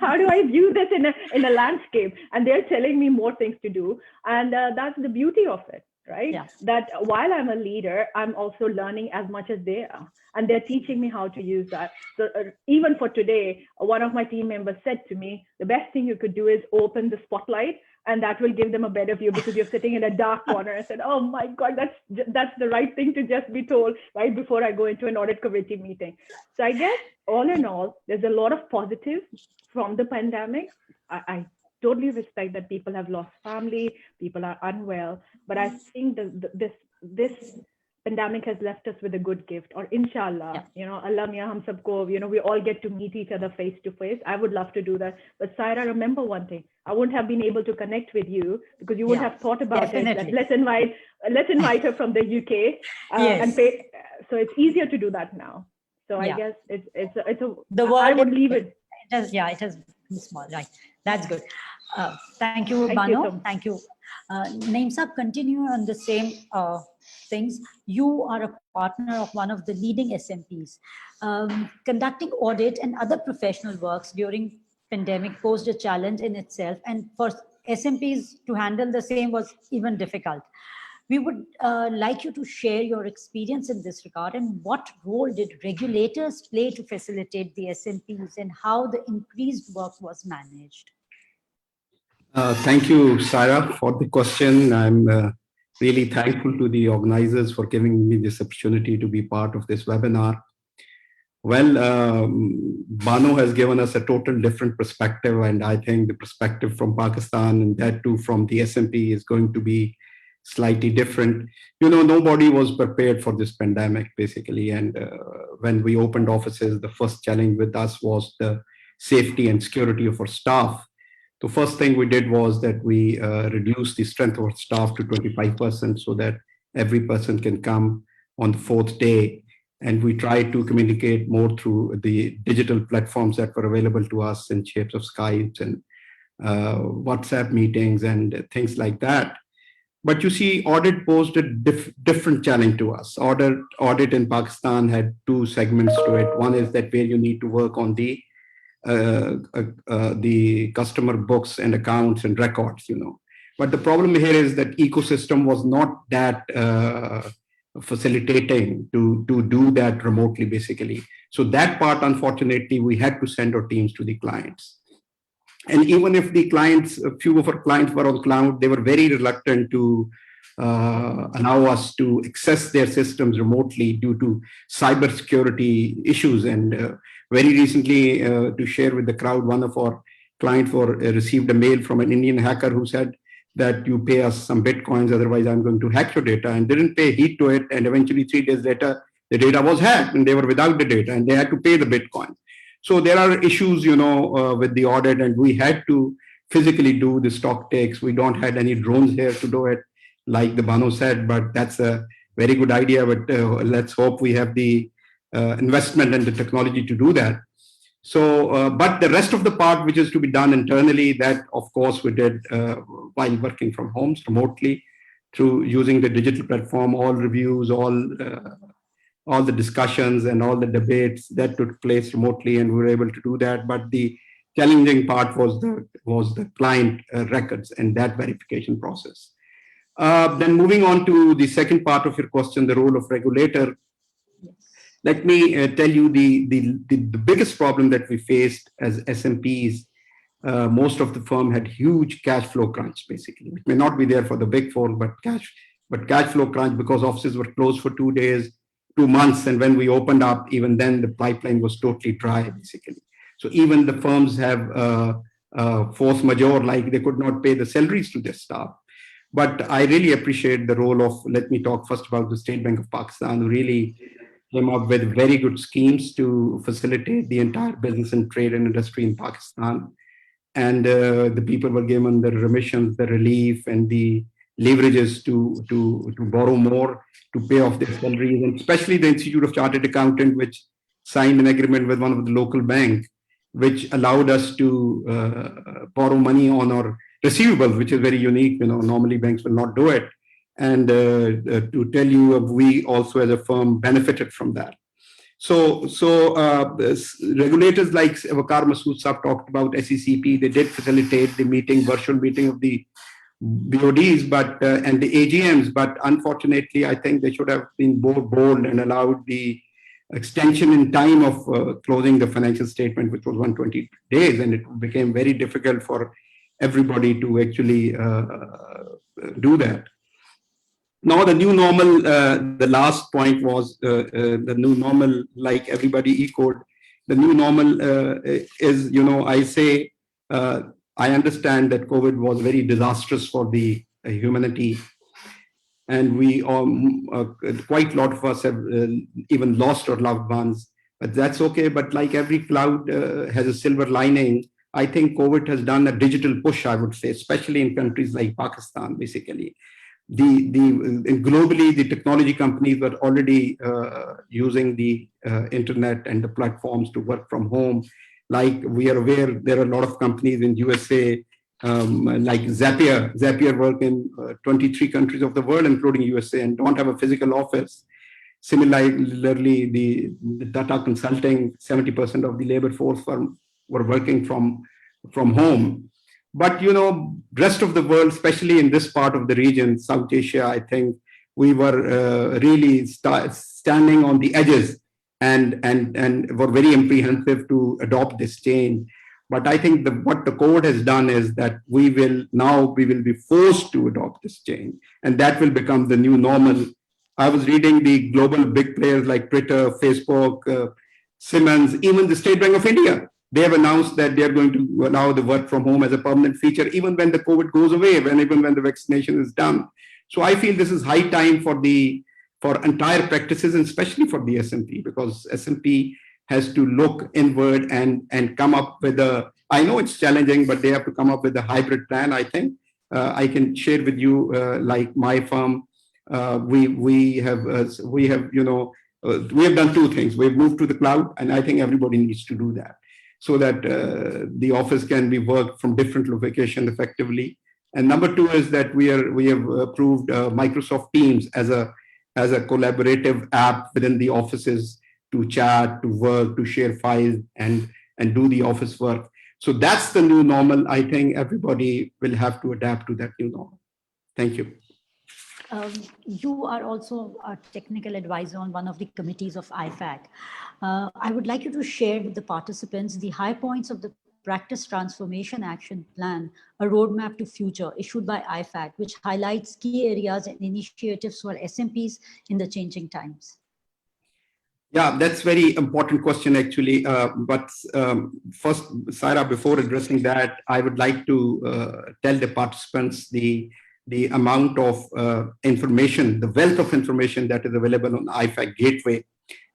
How do I view this in a landscape? And they're telling me more things to do. And that's the beauty of it, right? Yeah. That while I'm a leader, I'm also learning as much as they are. And they're teaching me how to use that. So even for today, one of my team members said to me, the best thing you could do is open the spotlight, and that will give them a better view because you're sitting in a dark corner. I said, oh my God, that's the right thing to just be told right before I go into an audit committee meeting. So I guess all in all, there's a lot of positives from the pandemic. I totally respect that people have lost family, people are unwell, but I think this pandemic has left us with a good gift, or inshallah, Allah miya hum sabko, we all get to meet each other face to face. I would love to do that. But Saira, remember one thing, I wouldn't have been able to connect with you because you would have thought about it. That let's invite her from the UK and pay. So it's easier to do that now. So I guess it's the world. I would leave it. It has small, right? That's good. Thank you, Thank Bano. you so much. Thank you. Naim Saab, continue on the same things. You are a partner of one of the leading SMPs. Conducting audit and other professional works during pandemic posed a challenge in itself, and for SMPs to handle the same was even difficult. We would like you to share your experience in this regard, and what role did regulators play to facilitate the SMPs, and how the increased work was managed? Thank you, Saira, for the question. I'm really thankful to the organizers for giving me this opportunity to be part of this webinar. Well, Bano has given us a total different perspective, and I think the perspective from Pakistan and that too from the SMP is going to be slightly different. Nobody was prepared for this pandemic, basically. And when we opened offices, the first challenge with us was the safety and security of our staff. The first thing we did was that we reduced the strength of our staff to 25% so that every person can come on the fourth day. And we tried to communicate more through the digital platforms that were available to us in shapes of Skype and WhatsApp meetings and things like that. But you see, audit posed a different challenge to us. Audit in Pakistan had two segments to it. One is that where you need to work on the customer books and accounts and records, But the problem here is that ecosystem was not that facilitating to do that remotely, basically. So that part, unfortunately, we had to send our teams to the clients. And even if the clients, a few of our clients were on cloud, they were very reluctant to allow us to access their systems remotely due to cybersecurity issues. And very recently, to share with the crowd, one of our clients received a mail from an Indian hacker who said that you pay us some Bitcoins, otherwise I'm going to hack your data, and didn't pay heed to it. And eventually 3 days later, the data was hacked and they were without the data and they had to pay the Bitcoin. So there are issues, with the audit, and we had to physically do the stock takes. We don't have any drones here to do it, like the Bano said, but that's a very good idea. But let's hope we have the investment and the technology to do that. So, but the rest of the part, which is to be done internally, that of course we did while working from homes remotely through using the digital platform, all reviews, all the discussions and all the debates that took place remotely, and we were able to do that. But the challenging part was the client records and that verification process. Then moving on to the second part of your question, the role of regulator. Let me tell you the biggest problem that we faced as SMPs. Most of the firm had huge cash flow crunch, basically. It may not be there for the big four, but cash flow crunch because offices were closed for 2 days, 2 months. And when we opened up, even then the pipeline was totally dry, basically. So even the firms have force majeure, like they could not pay the salaries to their staff. But I really appreciate the role of, let me talk first about the State Bank of Pakistan, who really came up with very good schemes to facilitate the entire business and trade and industry in Pakistan. And the people were given the remissions, the relief, and the leverages to borrow more, to pay off their salaries, and especially the Institute of Chartered Accountant, which signed an agreement with one of the local banks, which allowed us to borrow money on our receivables, which is very unique. Normally banks will not do it. And to tell you, we also as a firm benefited from that. So regulators like Waqar Masood Saab talked about SECP. They did facilitate the virtual meeting of the BODs, and the AGMs. But unfortunately, I think they should have been more bold and allowed the extension in time of closing the financial statement, which was 120 days, and it became very difficult for everybody to actually do that. Now, the new normal, the last point was the new normal, like everybody echoed. The new normal is, I say, I understand that COVID was very disastrous for the humanity. And we quite a lot of us have even lost our loved ones, but that's okay. But like every cloud has a silver lining, I think COVID has done a digital push, I would say, especially in countries like Pakistan, basically. Globally, the technology companies were already using the internet and the platforms to work from home. Like we are aware, there are a lot of companies in USA, like Zapier work in 23 countries of the world, including USA, and don't have a physical office. Similarly, the Tata Consulting, 70% of the labor force were working from home. But, rest of the world, especially in this part of the region, South Asia, I think we were really standing on the edges and were very apprehensive to adopt this change. But I think what the COVID has done is that we will be forced to adopt this change, and that will become the new normal. I was reading the global big players like Twitter, Facebook, Siemens, even the State Bank of India. They have announced that they are going to allow the work from home as a permanent feature, even when the COVID goes away, even when the vaccination is done. So I feel this is high time for entire practices, and especially for the SMP, because SMP has to look inward and come up with I know it's challenging, but they have to come up with a hybrid plan, I think. I can share with you, like my firm, we have done two things. We've moved to the cloud, and I think everybody needs to do that, so that the office can be worked from different locations effectively. And number two is that we have approved Microsoft Teams as a collaborative app within the offices to chat, to work, to share files, and do the office work. So that's the new normal. I think everybody will have to adapt to that new normal. Thank you. You are also a technical advisor on one of the committees of IFAC. I would like you to share with the participants the high points of the Practice Transformation Action Plan, a roadmap to future, issued by IFAC, which highlights key areas and initiatives for SMPs in the changing times. Yeah, that's very important question, actually. But first, Sarah, before addressing that, I would like to tell the participants the amount of information, the wealth of information that is available on IFAC Gateway.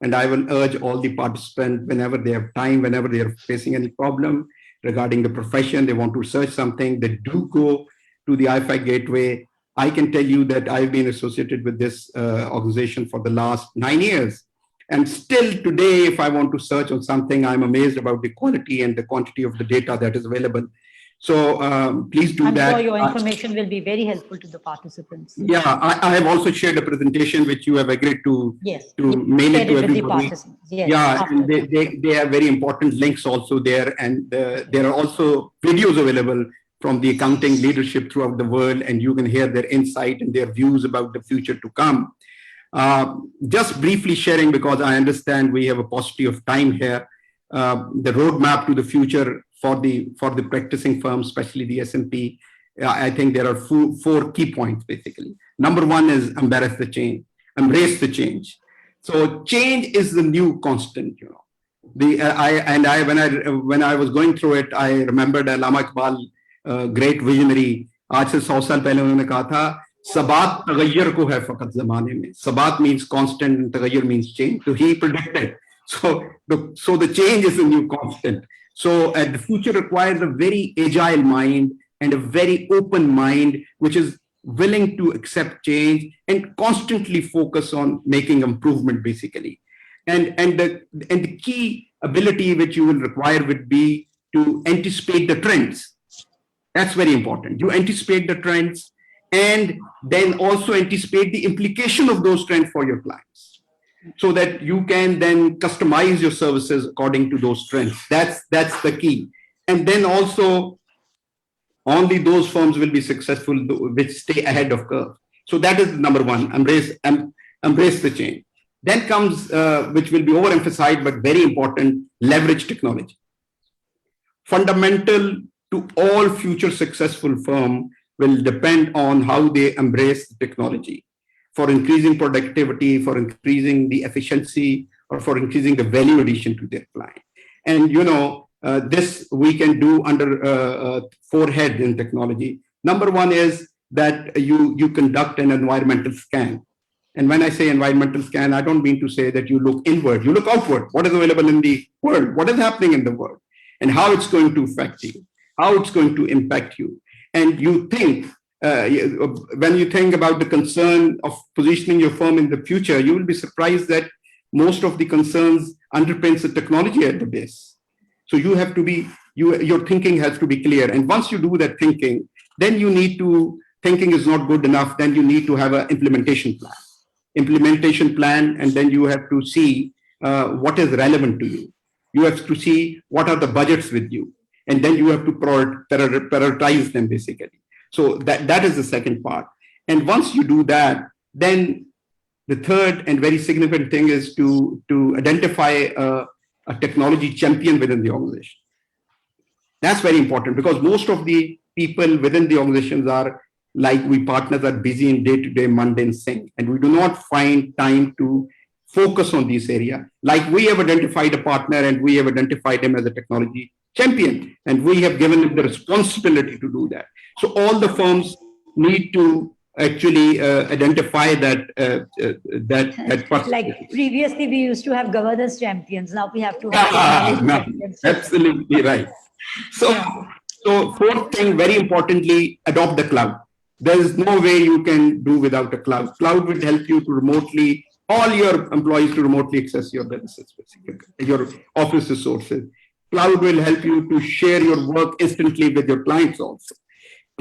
And I will urge all the participants, whenever they have time, whenever they are facing any problem regarding the profession, they want to research something, they do go to the IFAC Gateway. I can tell you that I've been associated with this organization for the last 9 years. And still today, if I want to search on something, I'm amazed about the quality and the quantity of the data that is available. So please do that. I'm sure your information will be very helpful to the participants. Yeah, I have also shared a presentation which you have agreed to, mail it to everybody. Yes, yeah, and they have very important links also there. And there are also videos available from the accounting leadership throughout the world, and you can hear their insight and their views about the future to come. Just briefly sharing, because I understand we have a paucity of time here, the roadmap to the future for the practicing firms, especially the S&P. I think there are four key points basically. Number one is embrace the change. So change is the new constant, you know. When I was going through it, I remembered Allama Iqbal, great visionary. आज से 100 साल पहले उन्होंने कहा था, सबात तगय्युर को है फकत ज़माने में. Sabat means constant and तगय्युर means change. So he predicted. So the change is a new constant. So the future requires a very agile mind and a very open mind, which is willing to accept change and constantly focus on making improvement basically. And the key ability which you will require would be to anticipate the trends. That's very important. You anticipate the trends and then also anticipate the implication of those trends for your clients, so that you can then customize your services according to those trends. That's the key. And then also only those firms will be successful which stay ahead of curve. So that is number one, embrace the change. Then comes, which will be overemphasized, but very important, leverage technology. Fundamental to all future successful firm will depend on how they embrace the technology for increasing productivity, for increasing the efficiency, or for increasing the value addition to their client. And you know, this we can do under 4 heads in technology. Number one is that you conduct an environmental scan. And when I say environmental scan, I don't mean to say that you look inward, you look outward. What is available in the world? What is happening in the world? And how it's going to affect you, how it's going to impact you. And you think, when you think about the concern of positioning your firm in the future, you will be surprised that most of the concerns underpins the technology at the base. So you have to be, your thinking has to be clear. And once you do that thinking, then you need to, thinking is not good enough, then you need to have an implementation plan. And then you have to see what is relevant to you. You have to see what are the budgets with you. And then you have to prioritize them basically. So that is the second part. And once you do that, then the third and very significant thing is to identify a technology champion within the organization. That's very important, because most of the people within the organizations are like we partners are busy in day-to-day mundane thing, and we do not find time to focus on this area. Like we have identified a partner and we have identified him as a technology champion, and we have given him the responsibility to do that. So all the firms need to actually identify that person. Like previously we used to have governance champions, now we have to have champions. Absolutely right. So fourth thing, very importantly, adopt the cloud. There is no way you can do without a cloud. Cloud will help you to remotely, all your employees to remotely access your businesses, basically, your office resources. Cloud will help you to share your work instantly with your clients also.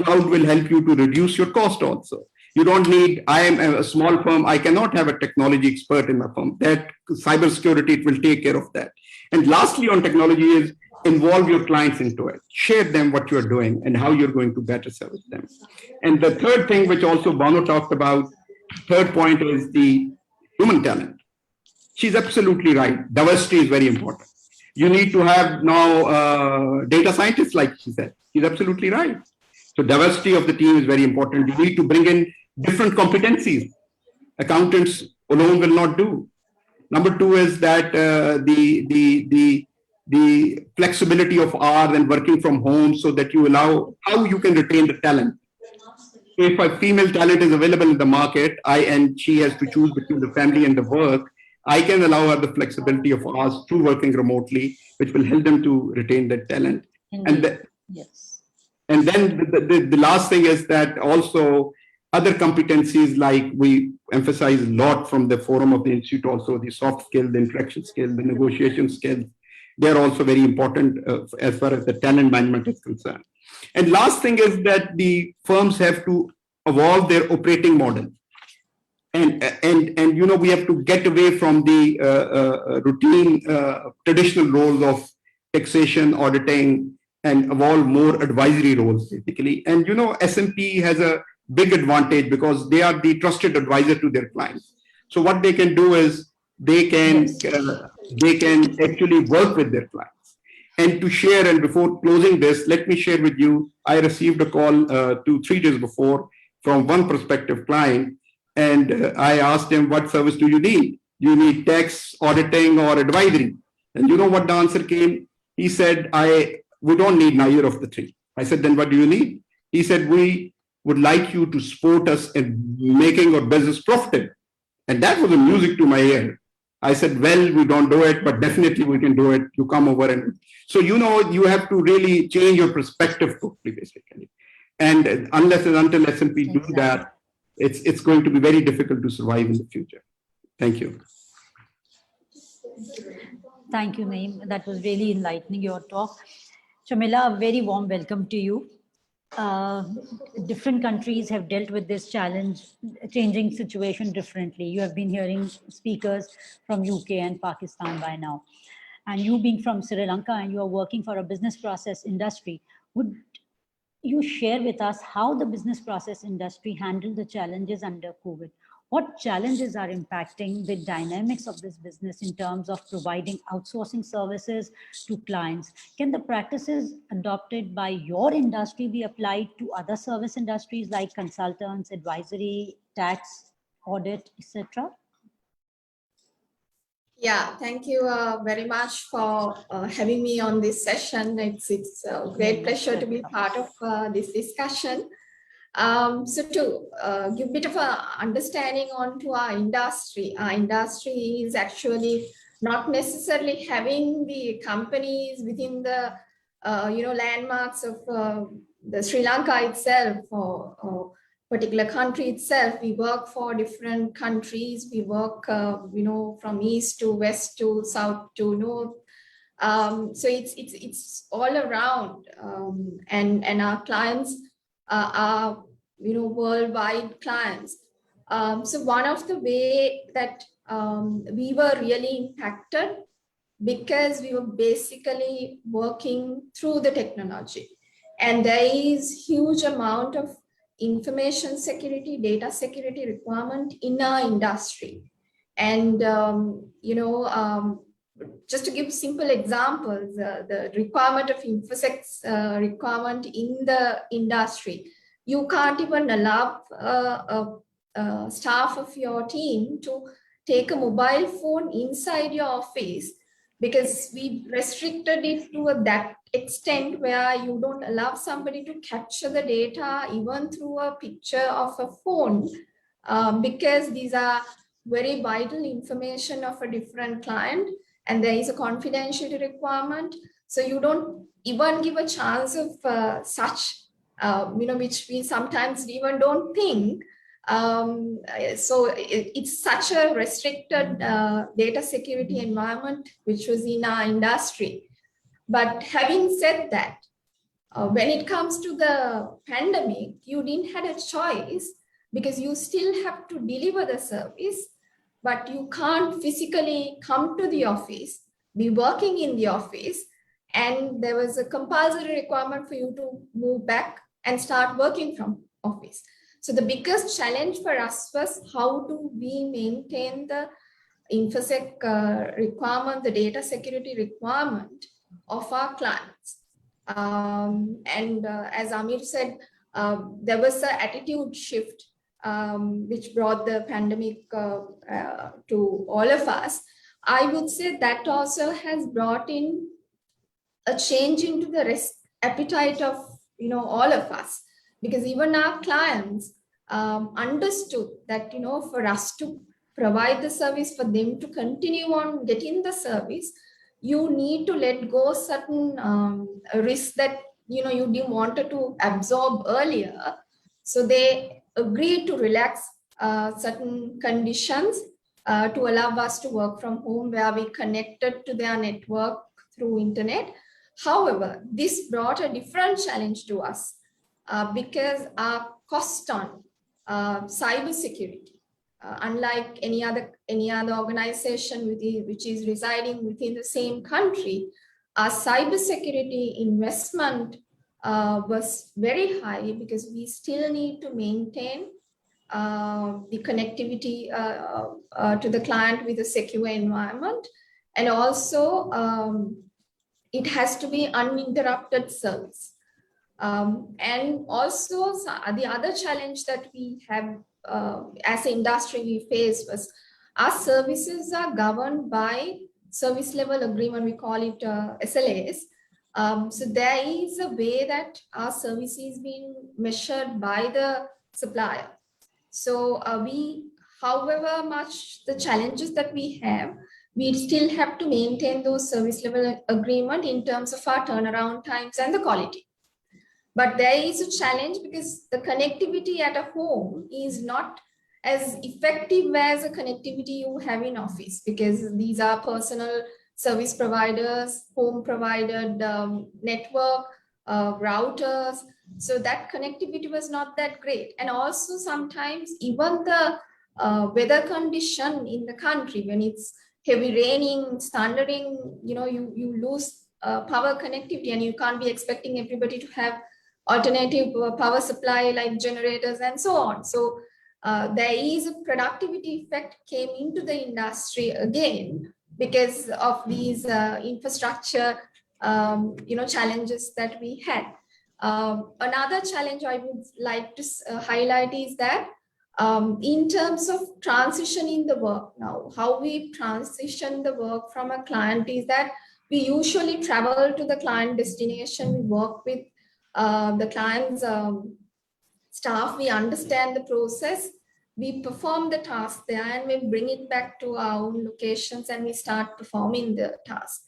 Cloud will help you to reduce your cost also. You don't need, I am a small firm, I cannot have a technology expert in my firm. That cybersecurity, it will take care of that. And lastly on technology is involve your clients into it. Share them what you're doing and how you're going to better service them. And the third thing, which also Banu talked about, third point is the human talent. She's absolutely right. Diversity is very important. You need to have now data scientists, like she said. She's absolutely right. So diversity of the team is very important. You need to bring in different competencies. Accountants alone will not do. Number two is that the flexibility of hours and working from home, so that you allow how you can retain the talent. If a female talent is available in the market, and she has to choose between the family and the work, I can allow her the flexibility of hours through working remotely, which will help them to retain that talent. Yes. And then the last thing is that also other competencies, like we emphasize a lot from the forum of the Institute, also the soft skills, the interaction skills, the negotiation skills, they're also very important as far as the talent management is concerned. And last thing is that the firms have to evolve their operating model. And you know, we have to get away from the routine traditional roles of taxation, auditing, and evolve more advisory roles basically. And you know, S&P has a big advantage because they are the trusted advisor to their clients. So what they can do is they can actually work with their clients. And to share, and before closing this, let me share with you, I received a call 2-3 days before from one prospective client, and I asked him, what service do you need? Do you need tax, auditing, or advisory? And you know what the answer came? He said, we don't need neither of the three. I said, then what do you need? He said, we would like you to support us in making our business profitable. And that was a music to my ear. I said, well, we don't do it, but definitely we can do it. You come over. And so, you know, you have to really change your perspective totally, basically. And unless and until S&P do that, it's going to be very difficult to survive in the future. Thank you. Thank you, Naeem. That was really enlightening, your talk. Shamila, a very warm welcome to you. Different countries have dealt with this challenge, changing situation differently. You have been hearing speakers from UK and Pakistan by now. And you being from Sri Lanka and you are working for a business process industry, would you share with us how the business process industry handled the challenges under COVID? What challenges are impacting the dynamics of this business in terms of providing outsourcing services to clients? Can the practices adopted by your industry be applied to other service industries like consultants, advisory, tax, audit, etc.? Yeah, thank you very much for having me on this session. It's a great pleasure to be part of this discussion. So to give a bit of an understanding onto our industry is actually not necessarily having the companies within the landmarks of the Sri Lanka itself or particular country itself. We work for different countries. We work from east to west to south to north. So it's all around, and our clients are worldwide clients. So one of the way that we were really impacted, because we were basically working through the technology, and there is huge amount of information security, data security requirement in our industry. And just to give simple examples, the requirement of InfoSec requirement in the industry, you can't even allow a staff of your team to take a mobile phone inside your office, because we restricted it to that extent where you don't allow somebody to capture the data even through a picture of a phone, because these are very vital information of a different client, and there is a confidentiality requirement. So you don't even give a chance of such, which we sometimes even don't think. So it's such a restricted data security environment which was in our industry. But having said that, when it comes to the pandemic, you didn't have a choice, because you still have to deliver the service, but you can't physically come to the office, be working in the office, and there was a compulsory requirement for you to move back and start working from office. So the biggest challenge for us was how do we maintain the InfoSec requirement, the data security requirement of our clients. And as Amir said, there was an attitude shift which brought the pandemic to all of us. I would say that also has brought in a change into the risk appetite of all of us, because even our clients understood that for us to provide the service, for them to continue on getting the service, you need to let go certain risks that you didn't want to absorb earlier. So they agreed to relax certain conditions to allow us to work from home, where we connected to their network through internet. However, this brought a different challenge to us because our cost on cybersecurity, unlike any other organization which is residing within the same country, our cybersecurity investment was very high because we still need to maintain the connectivity to the client with a secure environment. And also, it has to be uninterrupted service. And also, the other challenge that we have as an industry we face was our services are governed by service level agreement, we call it SLAs. So there is a way that our service is being measured by the supplier. So however much the challenges that we have, we still have to maintain those service level agreement in terms of our turnaround times and the quality. But there is a challenge because the connectivity at a home is not as effective as a connectivity you have in office, because these are personal service providers, home provided network, routers. So that connectivity was not that great. And also sometimes even the weather condition in the country, when it's heavy raining, thundering, you lose power connectivity, and you can't be expecting everybody to have alternative power supply like generators and so on. So there is a productivity effect came into the industry again because of these infrastructure challenges that we had. Another challenge I would like to highlight is that in terms of transitioning the work now, how we transition the work from a client is that we usually travel to the client destination, we work with the client's staff, we understand the process, we perform the task there, and we bring it back to our own locations and we start performing the task.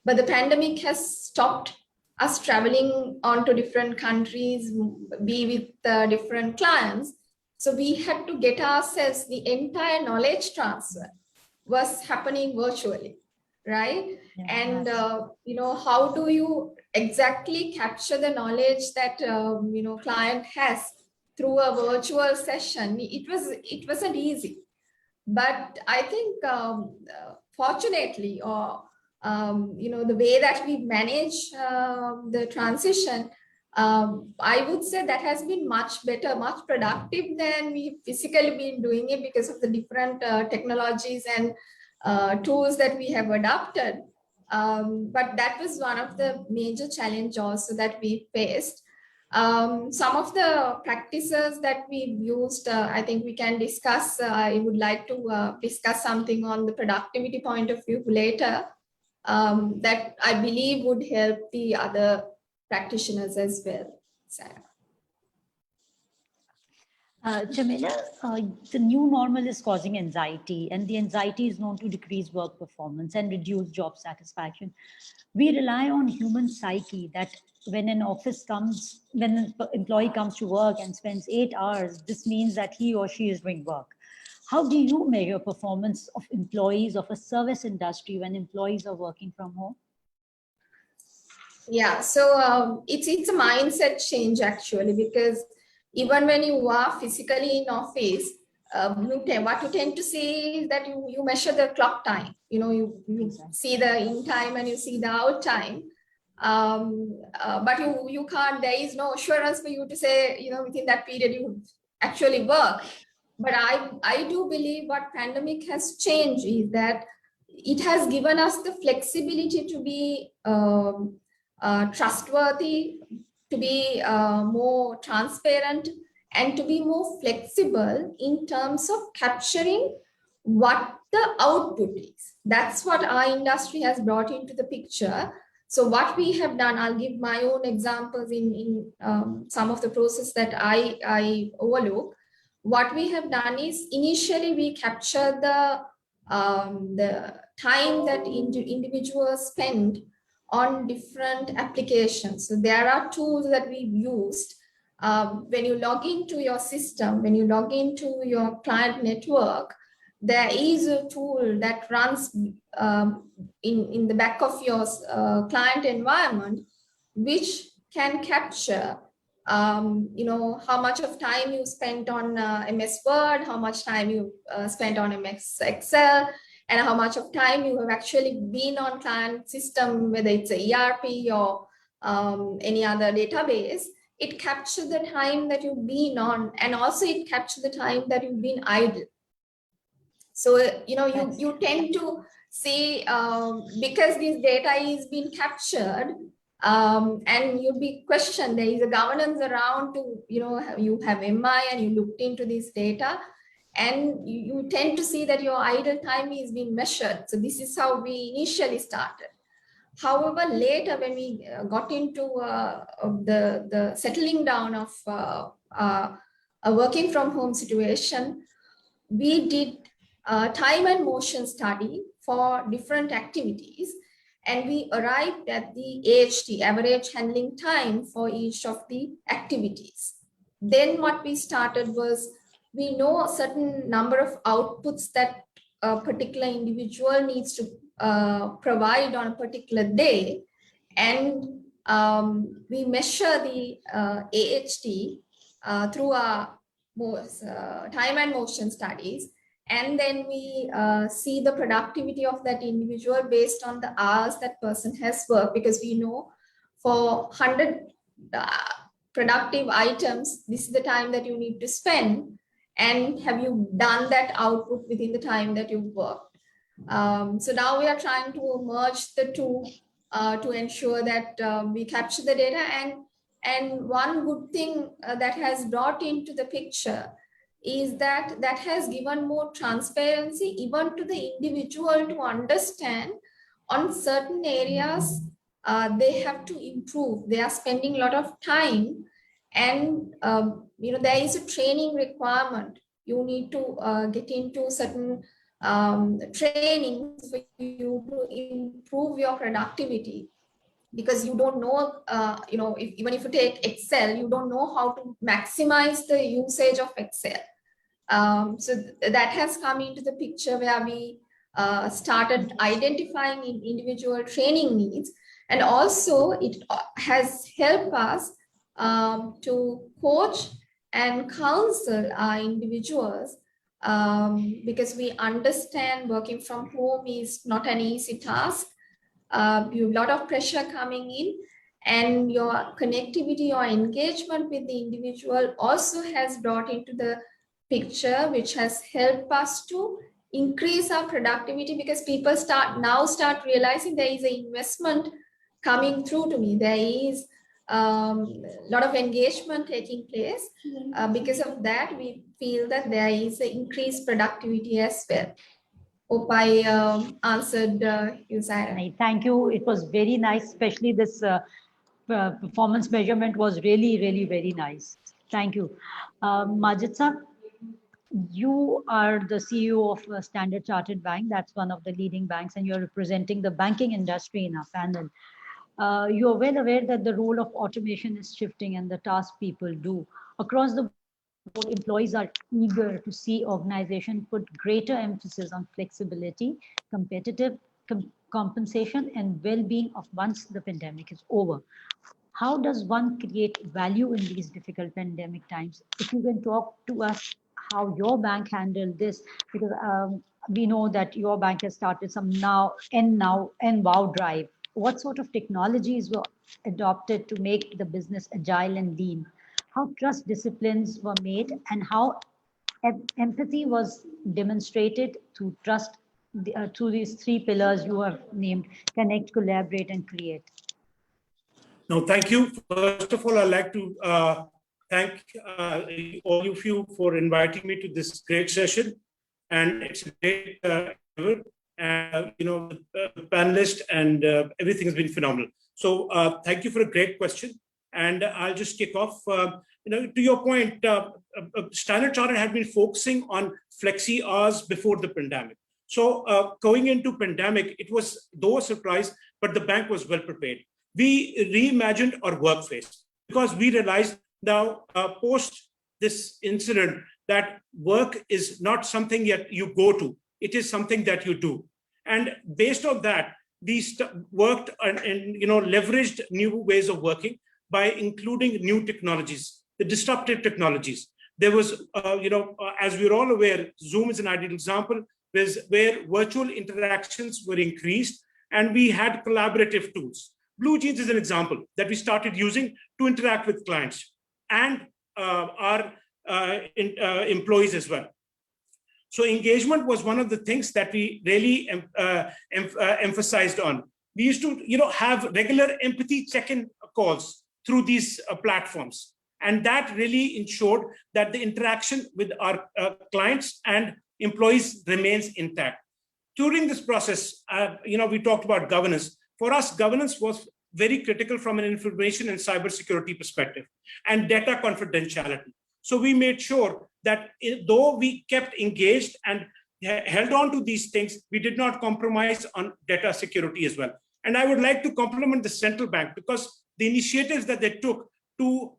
But the pandemic has stopped us traveling onto different countries, be with different clients. So we had to get ourselves, the entire knowledge transfer was happening virtually, right? Yeah, and how do you exactly capture the knowledge that client has through a virtual session? It wasn't easy, but I think fortunately, or the way that we manage the transition, I would say that has been much better, much productive than we physically been doing it because of the different technologies and tools that we have adopted. But that was one of the major challenges also that we faced. Some of the practices that we've used, I think we can discuss. I would like to discuss something on the productivity point of view later that I believe would help the other practitioners as well. Sarah. Jamila, the new normal is causing anxiety, and the anxiety is known to decrease work performance and reduce job satisfaction. We rely on human psyche that when an employee comes to work and spends 8 hours, this means that he or she is doing work. How do you measure performance of employees of a service industry when employees are working from home? Yeah, so it's a mindset change actually, because even when you are physically in office, what you tend to see is that you measure the clock time. You see the in time and you see the out time. But you can't, there is no assurance for you to say, within that period you actually work. But I do believe what pandemic has changed is that it has given us the flexibility to be trustworthy, to be more transparent, and to be more flexible in terms of capturing what the output is. That's what our industry has brought into the picture. So what we have done, I'll give my own examples in some of the process that I overlook. What we have done is initially we capture the time that individuals spend on different applications. So there are tools that we've used. When you log into your system, when you log into your client network, there is a tool that runs in the back of your client environment, which can capture how much of time you spent on MS Word, how much time you spent on MS Excel, and how much of time you have actually been on client system, whether it's a ERP or any other database. It captures the time that you've been on, and also it captures the time that you've been idle. So, you tend to see, because this data is being captured, and you'll be questioned, there is a governance around to, you have MI and you looked into this data, and you tend to see that your idle time is being measured. So this is how we initially started. However, later when we got into the settling down of a working from home situation, we did a time and motion study for different activities, and we arrived at the AHT, average handling time, for each of the activities. Then what we started was, we know a certain number of outputs that a particular individual needs to provide on a particular day, and we measure the AHT through our time and motion studies, and then we see the productivity of that individual based on the hours that person has worked, because we know for 100 productive items, this is the time that you need to spend, and have you done that output within the time that you've worked. So now we are trying to merge the two to ensure that we capture the data. And one good thing that has brought into the picture is that has given more transparency even to the individual to understand on certain areas they have to improve. They are spending a lot of time, and there is a training requirement. You need to get into certain training for you to improve your productivity, because you don't know, even if you take Excel, you don't know how to maximize the usage of Excel. So that has come into the picture, where we started identifying individual training needs, and also it has helped us to coach and counsel our individuals, because we understand working from home is not an easy task. You have a lot of pressure coming in, and your connectivity or engagement with the individual also has brought into the picture, which has helped us to increase our productivity, because people start realizing there is an investment coming through to me. There is a lot of engagement taking place. Because of that, we feel that there is an increased productivity as well. Hope I answered you, Zaira. Thank you. It was very nice, especially this performance measurement was really, really very nice. Thank you. Majid sir, you are the CEO of Standard Chartered Bank. That's one of the leading banks, and you're representing the banking industry in our panel. You are well aware that the role of automation is shifting and the tasks people do. Across the board, employees are eager to see organizations put greater emphasis on flexibility, competitive compensation, and well-being of once the pandemic is over. How does one create value in these difficult pandemic times? If you can talk to us how your bank handled this, because we know that your bank has started some Now and Wow drive. What sort of technologies were adopted to make the business agile and lean? How trust disciplines were made, and how empathy was demonstrated through trust, through these three pillars you have named: connect, collaborate, and create? No, thank you. First of all, I'd like to thank all of you for inviting me to this great session. And it's a great the panelists and everything has been phenomenal. So thank you for a great question. And I'll just kick off. To your point, Standard Chartered had been focusing on flexi hours before the pandemic. So going into pandemic, it was though a surprise, but the bank was well prepared. We reimagined our workplace because we realized now post this incident that work is not something yet you go to. It is something that you do. And based on that, we worked and leveraged new ways of working by including new technologies, the disruptive technologies. There was, as we're all aware, Zoom is an ideal example. where virtual interactions were increased and we had collaborative tools. Blue Jeans is an example that we started using to interact with clients and our employees as well. So engagement was one of the things that we really emphasized on. We used to, have regular empathy check-in calls through these platforms. And that really ensured that the interaction with our clients and employees remains intact. During this process, we talked about governance. For us, governance was very critical from an information and cybersecurity perspective and data confidentiality. So we made sure that though we kept engaged and held on to these things, we did not compromise on data security as well. And I would like to compliment the central bank because the initiatives that they took to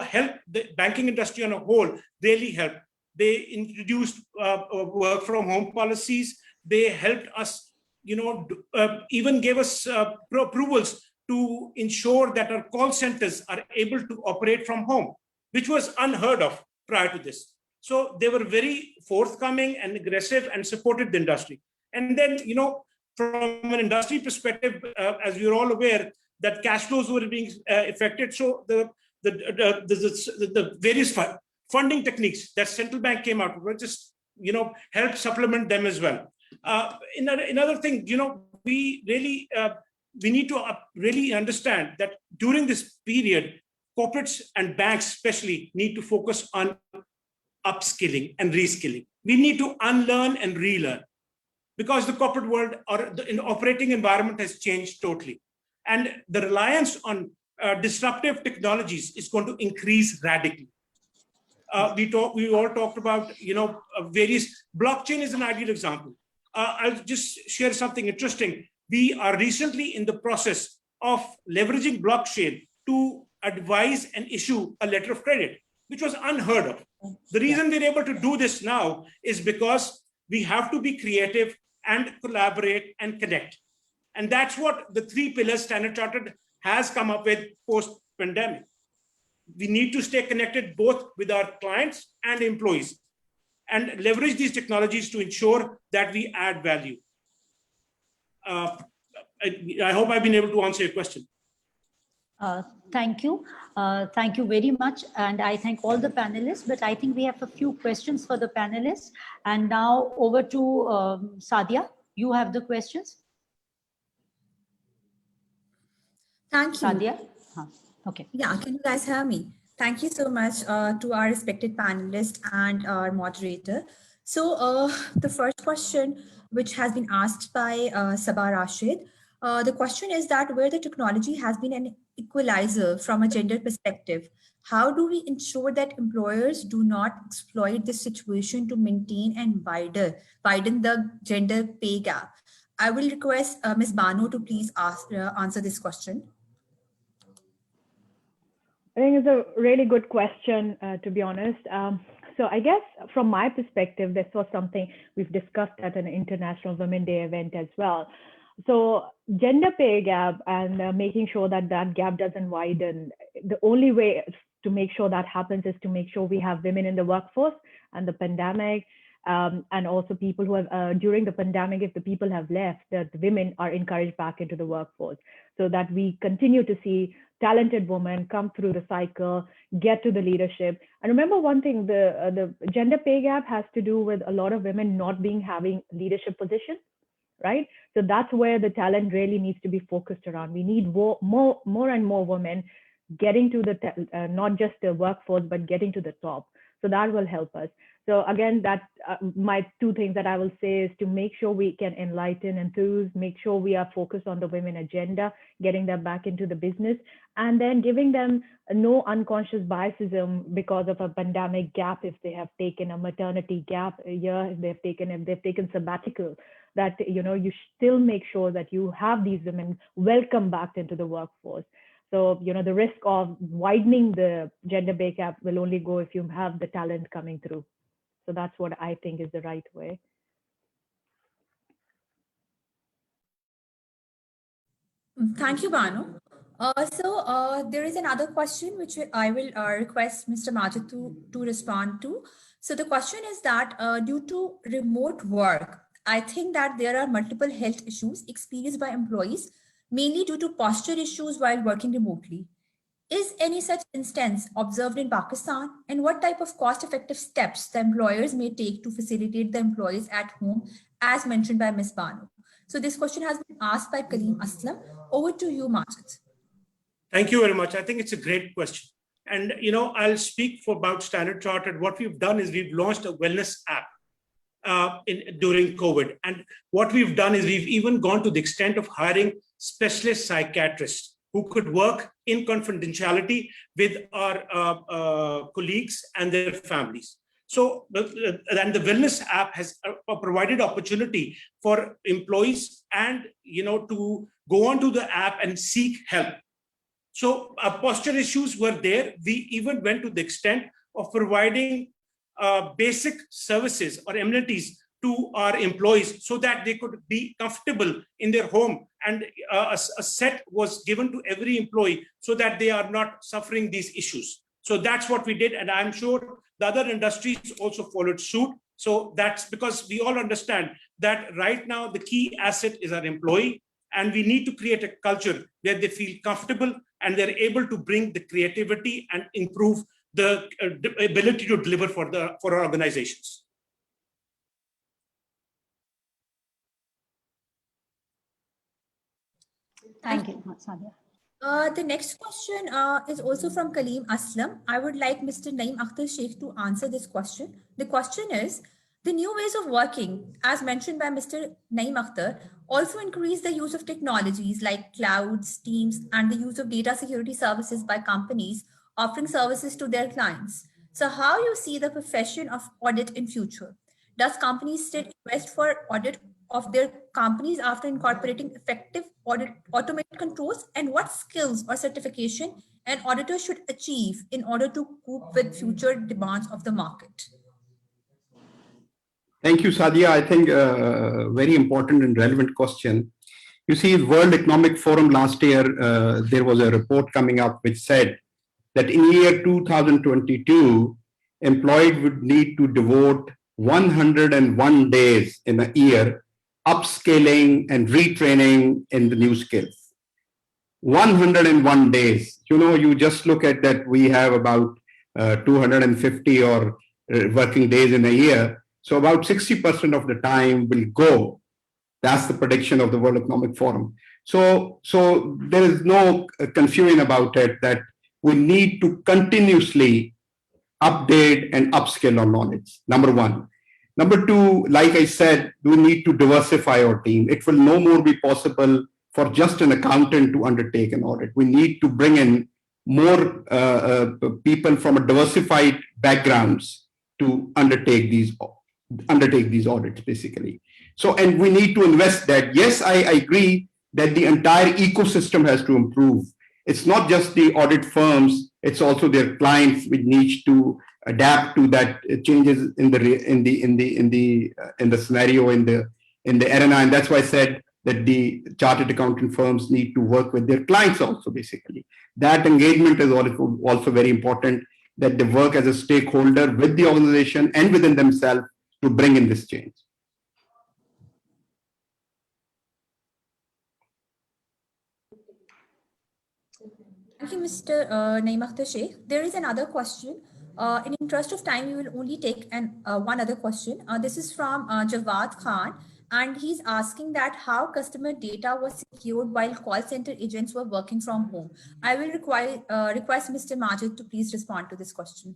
help the banking industry on a whole really helped. They introduced work from home policies. They helped us, even gave us approvals to ensure that our call centers are able to operate from home, which was unheard of prior to this. So they were very forthcoming and aggressive and supported the industry. And then, from an industry perspective, as you're all aware, that cash flows were being affected. So the various funding techniques that central bank came out with just, help supplement them as well. Another thing, we really we need to really understand that during this period, corporates and banks especially need to focus on upskilling and reskilling. We need to unlearn and relearn because the corporate world or the operating environment has changed totally. And the reliance on disruptive technologies is going to increase radically. We all talked about, various, blockchain is an ideal example. I'll just share something interesting. We are recently in the process of leveraging blockchain to advise and issue a letter of credit, which was unheard of. The reason we're able to do this now is because we have to be creative and collaborate and connect. And that's what the 3 pillars Standard Chartered has come up with post-pandemic. We need to stay connected both with our clients and employees and leverage these technologies to ensure that we add value. I hope I've been able to answer your question. Thank you. Thank you very much. And I thank all the panelists, but I think we have a few questions for the panelists. And now over to Sadia. You have the questions. Thank you. Sadia? Okay. Yeah, can you guys hear me? Thank you so much to our respected panelists and our moderator. So the first question, which has been asked by Sabah Rashid, the question is that where the technology has been an equalizer from a gender perspective, how do we ensure that employers do not exploit this situation to maintain and widen the gender pay gap? I will request Ms. Bano to please answer this question. I think it's a really good question, to be honest. So I guess from my perspective, this was something we've discussed at an International Women's Day event as well. So gender pay gap and making sure that that gap doesn't widen, the only way to make sure that happens is to make sure we have women in the workforce and the pandemic, and also people who have, during the pandemic, if the people have left, that the women are encouraged back into the workforce so that we continue to see talented women come through the cycle, get to the leadership. And remember one thing, the gender pay gap has to do with a lot of women not having leadership positions, right? So that's where the talent really needs to be focused around. We need more and more women getting to the, not just the workforce, but getting to the top. So that will help us. So again, that's my 2 things that I will say is to make sure we can enlighten, enthuse, make sure we are focused on the women agenda, getting them back into the business, and then giving them no unconscious biasism because of a pandemic gap. If they have taken a maternity gap a year, if they've taken sabbatical, that you still make sure that you have these women welcome back into the workforce. So the risk of widening the gender pay gap will only go if you have the talent coming through. So that's what I think is the right way. Thank you, Banu. There is another question which I will request Mr. Majid to respond to. So the question is that due to remote work, I think that there are multiple health issues experienced by employees, mainly due to posture issues while working remotely. Is any such instance observed in Pakistan? And what type of cost-effective steps the employers may take to facilitate the employees at home, as mentioned by Ms. Banu? So this question has been asked by Kaleem Aslam. Over to you, Majid. Thank you very much. I think it's a great question. And, I'll speak for about Standard Chartered. What we've done is we've launched a wellness app during COVID. And what we've done is we've even gone to the extent of hiring specialist psychiatrists who could work in confidentiality with our colleagues and their families. So, and the wellness app has provided opportunity for employees and, to go onto the app and seek help. So posture issues were there. We even went to the extent of providing basic services or amenities to our employees so that they could be comfortable in their home. And a set was given to every employee so that they are not suffering these issues. So that's what we did. And I'm sure the other industries also followed suit. So that's because we all understand that right now the key asset is our employee. And we need to create a culture where they feel comfortable and they're able to bring the creativity and improve the ability to deliver for our organizations. Thank you, Sadia. The next question is also from Kaleem Aslam. I would like Mr. Naeem Akhtar Sheikh to answer this question. The question is, the new ways of working, as mentioned by Mr. Naeem Akhtar, also increase the use of technologies like clouds, Teams, and the use of data security services by companies offering services to their clients. So how you see the profession of audit in future? Does companies still invest for audit of their companies after incorporating effective automated controls? And what skills or certification an auditor should achieve in order to cope with future demands of the market? Thank you, Sadia. I think very important and relevant question. You see, World Economic Forum last year, there was a report coming up which said that in year 2022, employees would need to devote 101 days in a year upskilling and retraining in the new skills. 101 days. You just look at that, we have about 250 or working days in a year. So about 60% of the time will go. That's the prediction of the World Economic Forum. So there is no confusion about it that we need to continuously update and upskill our knowledge, number one. Number two, like I said, we need to diversify our team. It will no more be possible for just an accountant to undertake an audit. We need to bring in more people from a diversified backgrounds to undertake these audits, basically. So, and we need to invest that. Yes, I agree that the entire ecosystem has to improve. It's not just the audit firms; it's also their clients which need to adapt to that changes in the scenario in the arena. And that's why I said that the chartered accountant firms need to work with their clients also. Basically, that engagement is also very important. That they work as a stakeholder with the organization and within themselves to bring in this change. Thank you, Mr. Naeem Akhtar Sheikh. There is another question. In interest of time, we will only take one other question. This is from Jawad Khan, and he's asking that how customer data was secured while call center agents were working from home. I will request Mr. Majid to please respond to this question.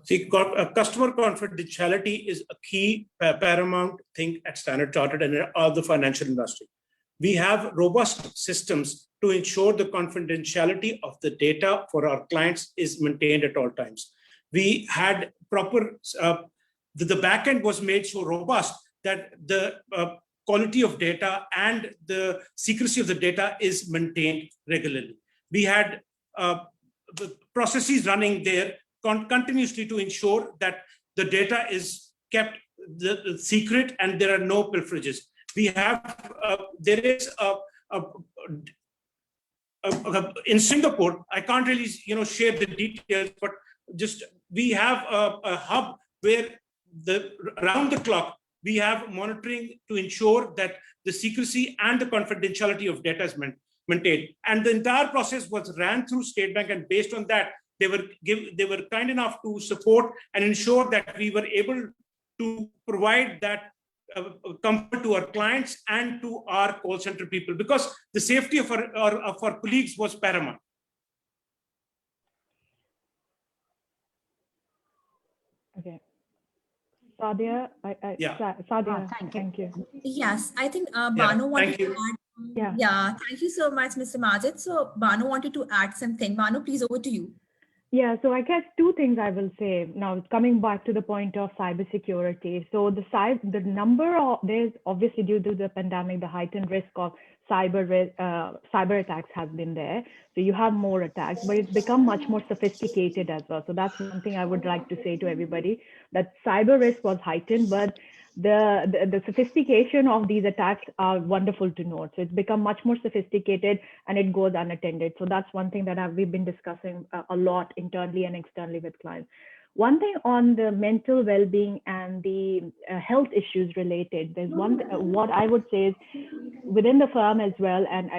See, customer confidentiality is a key paramount thing at Standard Chartered and all the financial industry. We have robust systems to ensure the confidentiality of the data for our clients is maintained at all times. We had proper, the backend was made so robust that the quality of data and the secrecy of the data is maintained regularly. We had the processes running there continuously to ensure that the data is kept the secret and there are no pilferages. We have, there is a in Singapore, I can't really, share the details, but just we have a hub where around the clock, we have monitoring to ensure that the secrecy and the confidentiality of data is maintained. And the entire process was ran through State Bank, and based on that, they were kind enough to support and ensure that we were able to provide that comfort to our clients and to our call center people, because the safety of our colleagues was paramount. Okay. Sadia, Sadia, thank you. Yes, I think Banu wanted to add. Yeah. Thank you so much, Mr. Majid. So Banu wanted to add something. Banu, please, over to you. Yeah, so I guess two things I will say. Now, coming back to the point of cybersecurity. So there's obviously, due to the pandemic, the heightened risk of cyber attacks has been there. So you have more attacks, but it's become much more sophisticated as well. So that's one thing I would like to say to everybody, that cyber risk was heightened, but the sophistication of these attacks are wonderful to note. So it's become much more sophisticated and it goes unattended. So that's one thing that we've been discussing a lot internally and externally with clients. One thing on the mental well-being and the health issues related, there's what I would say is within the firm as well, and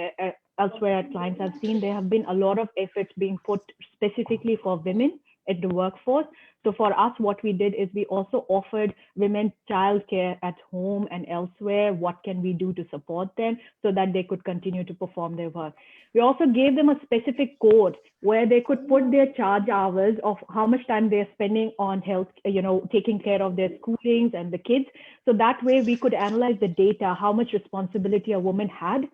elsewhere at clients I've seen, there have been a lot of efforts being put specifically for women at the workforce. So for us, what we did is we also offered women childcare at home and elsewhere. What can we do to support them so that they could continue to perform their work? We also gave them a specific code where they could put their charge hours of how much time they're spending on health, taking care of their schoolings and the kids. So that way we could analyze the data, how much responsibility a woman had.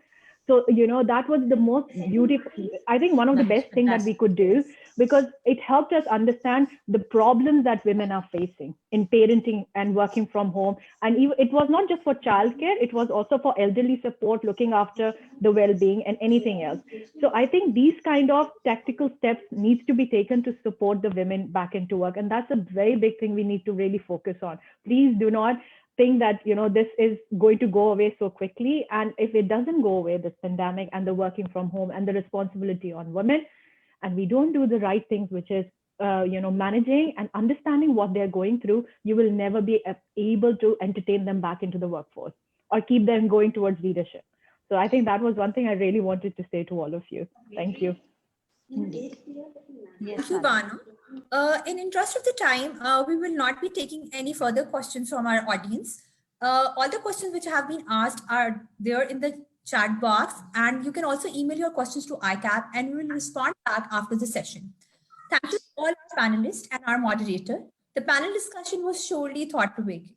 So, that was the most beautiful, I think one of the best things that we could do, because it helped us understand the problems that women are facing in parenting and working from home. And it was not just for childcare, it was also for elderly support, looking after the well-being and anything else. So I think these kind of tactical steps needs to be taken to support the women back into work. And that's a very big thing we need to really focus on. Please do not think that this is going to go away so quickly, and if it doesn't go away, this pandemic and the working from home and the responsibility on women, and we don't do the right things, which is managing and understanding what they're going through, you will never be able to entertain them back into the workforce or keep them going towards leadership. So I think that was one thing I really wanted to say to all of you. Thank you. Thank you, Banu. In interest of the time, we will not be taking any further questions from our audience. All the questions which have been asked are there in the chat box, and you can also email your questions to ICAP and we will respond back after the session. Thank you to all our panelists and our moderator. The panel discussion was surely thought-provoking.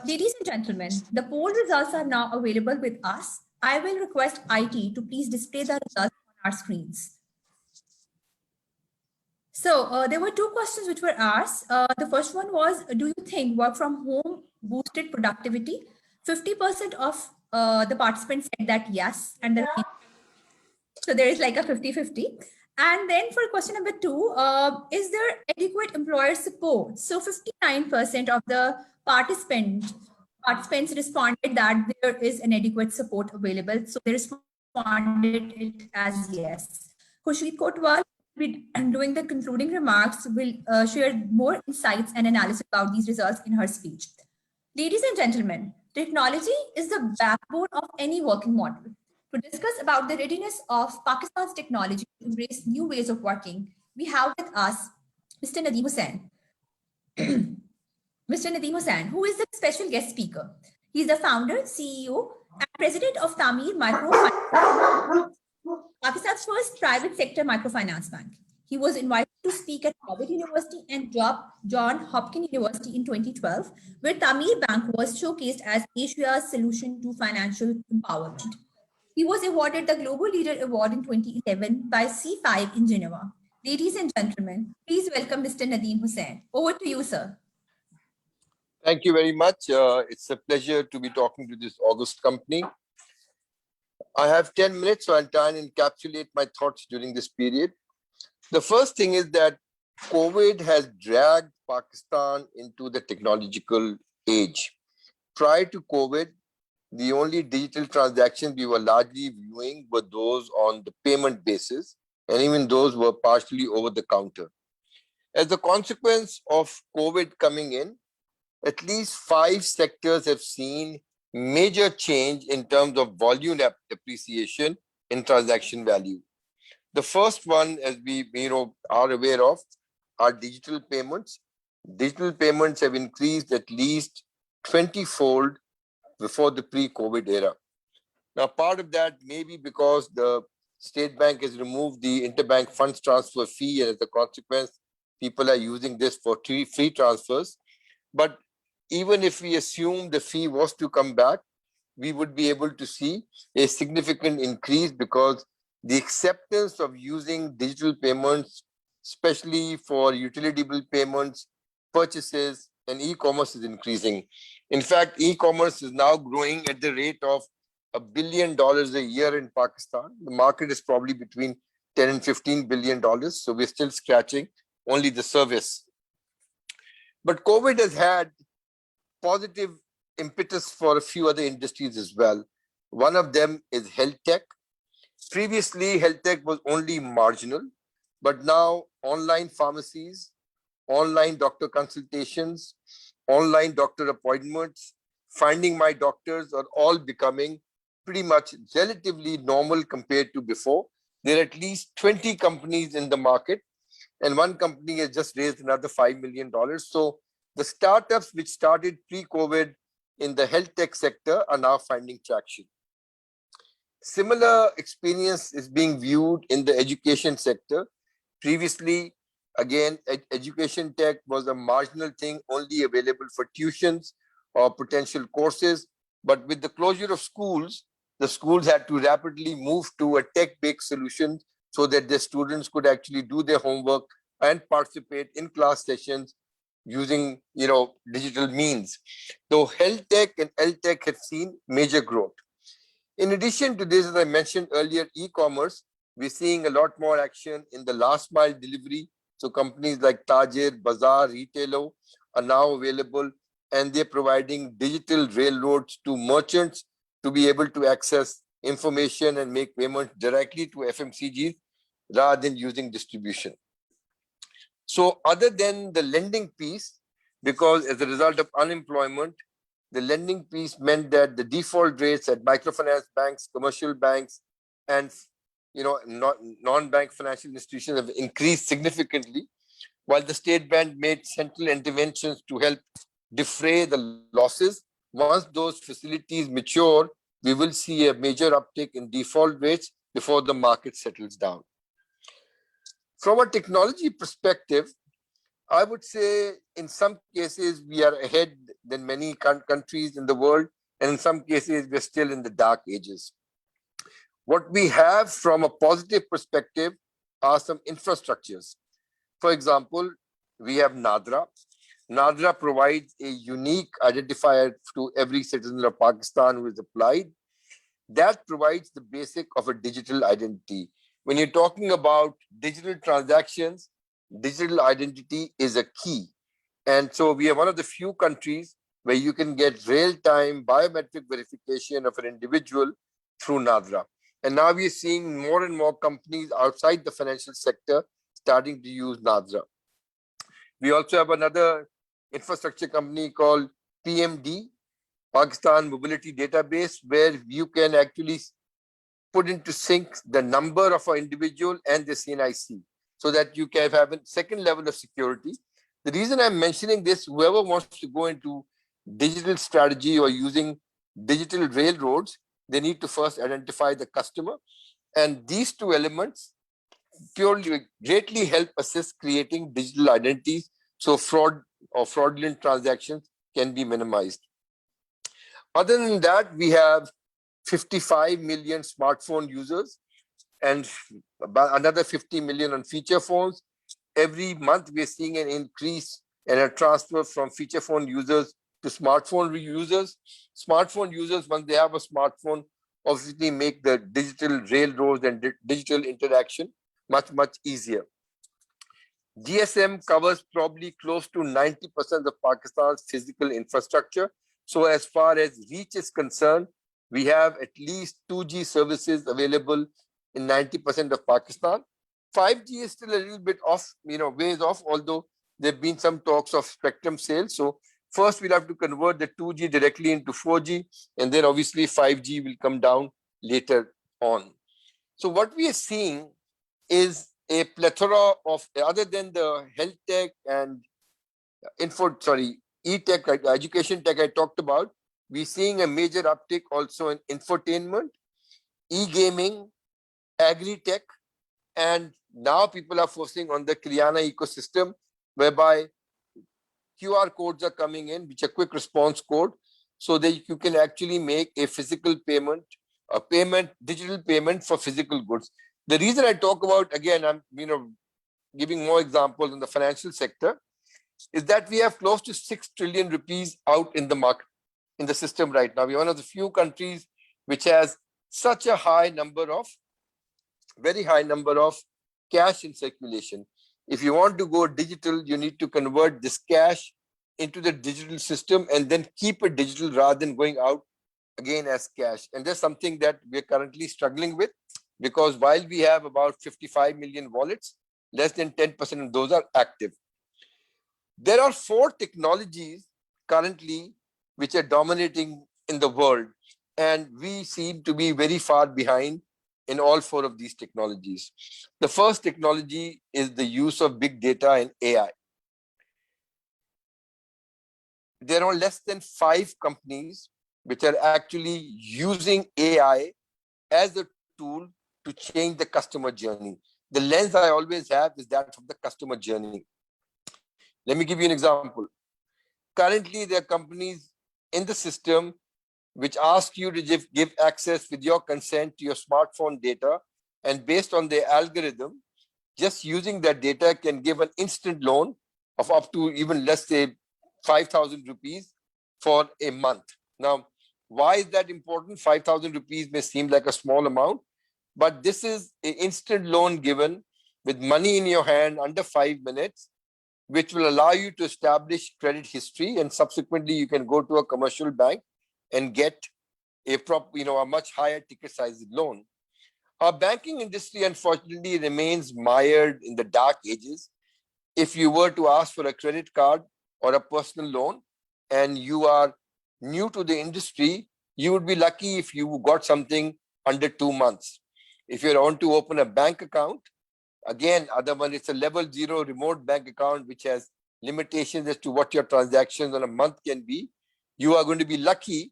Ladies and gentlemen, the poll results are now available with us. I will request IT to please display the results on our screens. So there were two questions which were asked. The first one was, do you think work from home boosted productivity? 50% of the participants said that yes. And so there is like a 50-50. And then for question number two, is there adequate employer support? So 59% of the participants responded that there is an adequate support available. So they responded it as yes. Khushreed Kotwal, doing the concluding remarks, will share more insights and analysis about these results in her speech. Ladies and gentlemen, technology is the backbone of any working model. To discuss about the readiness of Pakistan's technology to embrace new ways of working, we have with us Mr. Nadeem Hussain. Mr. Nadeem Hussain, who is the special guest speaker. He is the founder, CEO, and president of Tameer Microfinance, Pakistan's first private sector microfinance bank. He was invited to speak at Harvard University and Johns Hopkins University in 2012, where Tameer Bank was showcased as Asia's solution to financial empowerment. He was awarded the Global Leader Award in 2011 by C5 in Geneva. Ladies and gentlemen, please welcome Mr. Nadeem Hussain. Over to you, sir. Thank you very much. It's a pleasure to be talking to this august company. I have 10 minutes, so I'll try and encapsulate my thoughts during this period. The first thing is that COVID has dragged Pakistan into the technological age. Prior to COVID, the only digital transactions we were largely viewing were those on the payment basis, and even those were partially over the counter. As a consequence of COVID coming in, at least 5 sectors have seen major change in terms of volume appreciation in transaction value. The first one, as we are aware of, are digital payments. Digital payments have increased at least 20-fold before the pre-COVID era. Now, part of that may be because the State Bank has removed the interbank funds transfer fee, and as a consequence, people are using this for free transfers. But even if we assume the fee was to come back, we would be able to see a significant increase because the acceptance of using digital payments, especially for utility bill payments, purchases, and e-commerce is increasing. In fact, e-commerce is now growing at the rate of $1 billion a year in Pakistan. The market is probably between 10 and $15 billion. So we're still scratching only the surface. But COVID has had positive impetus for a few other industries as well. One of them is health tech. Previously, health tech was only marginal, but now online pharmacies, online doctor consultations, online doctor appointments, finding my doctors are all becoming pretty much relatively normal compared to before. There are at least 20 companies in the market, and one company has just raised another $5 million. So the startups which started pre-COVID in the health tech sector are now finding traction. Similar experience is being viewed in the education sector. Previously, again, education tech was a marginal thing only available for tuitions or potential courses. But with the closure of schools, the schools had to rapidly move to a tech-based solution so that their students could actually do their homework and participate in class sessions using digital means. Though health tech and health tech have seen major growth. In addition to this, as I mentioned earlier, e-commerce, we're seeing a lot more action in the last mile delivery. So companies like Tajir, Bazaar, Retailer are now available, and they're providing digital railroads to merchants to be able to access information and make payments directly to FMCGs rather than using distribution. So other than the lending piece, because as a result of unemployment, the lending piece meant that the default rates at microfinance banks, commercial banks, and non-bank financial institutions have increased significantly, while the State Bank made central interventions to help defray the losses. Once those facilities mature, we will see a major uptick in default rates before the market settles down. From a technology perspective, I would say in some cases we are ahead than many countries in the world, and in some cases we're still in the dark ages. What we have from a positive perspective are some infrastructures. For example, we have NADRA. NADRA provides a unique identifier to every citizen of Pakistan who is applied. That provides the basic of a digital identity. When you're talking about digital transactions, digital identity is a key. And so we are one of the few countries where you can get real-time biometric verification of an individual through NADRA. And now we're seeing more and more companies outside the financial sector starting to use NADRA. We also have another infrastructure company called PMD, Pakistan Mobility Database, where you can actually put into sync the number of an individual and the CNIC so that you can have a second level of security. The reason I'm mentioning this, whoever wants to go into digital strategy or using digital railroads, they need to first identify the customer. And these two elements purely greatly help assist creating digital identities so fraud or fraudulent transactions can be minimized. Other than that, we have 55 million smartphone users and about another 50 million on feature phones. Every month, we're seeing an increase and a transfer from feature phone users to smartphone users. Smartphone users, once they have a smartphone, obviously make the digital railroads and digital interaction much, much easier. GSM covers probably close to 90% of Pakistan's physical infrastructure. So as far as reach is concerned, We have at least 2G services available in 90% of Pakistan. 5G is still a little bit off, ways off, although there have been some talks of spectrum sales. So first we'll have to convert the 2G directly into 4G, and then obviously 5G will come down later on. So what we are seeing is a plethora of, other than the health tech and e-tech, education tech I talked about, we're seeing a major uptick also in infotainment, e-gaming, agri-tech, and now people are focusing on the Kriana ecosystem, whereby QR codes are coming in, which are quick response code, so that you can actually make a physical payment, digital payment for physical goods. The reason I talk about, again, I'm giving more examples in the financial sector, is that we have close to 6 trillion rupees out in the market, in the system right now. We're one of the few countries which has such a very high number of cash in circulation. If you want to go digital, you need to convert this cash into the digital system and then keep it digital rather than going out again as cash. And that's something that we're currently struggling with, because while we have about 55 million wallets, less than 10% of those are active. There are 4 technologies currently which are dominating in the world, and we seem to be very far behind in all 4 of these technologies. The first technology is the use of big data and AI. There are less than 5 companies which are actually using AI as a tool to change the customer journey. The lens I always have is that of the customer journey. Let me give you an example. Currently, there are companies in the system which ask you to give access with your consent to your smartphone data, and based on their algorithm, just using that data can give an instant loan of up to even, let's say, 5,000 rupees for a month. Now, why is that important? 5,000 rupees may seem like a small amount, but this is an instant loan given with money in your hand under 5 minutes, which will allow you to establish credit history, and subsequently you can go to a commercial bank and get a much higher ticket size loan. Our banking industry, unfortunately, remains mired in the dark ages. If you were to ask for a credit card or a personal loan and you are new to the industry, you would be lucky if you got something under 2 months. If you want to open a bank account, again, other one, it's a level 0 remote bank account, which has limitations as to what your transactions on a month can be. You are going to be lucky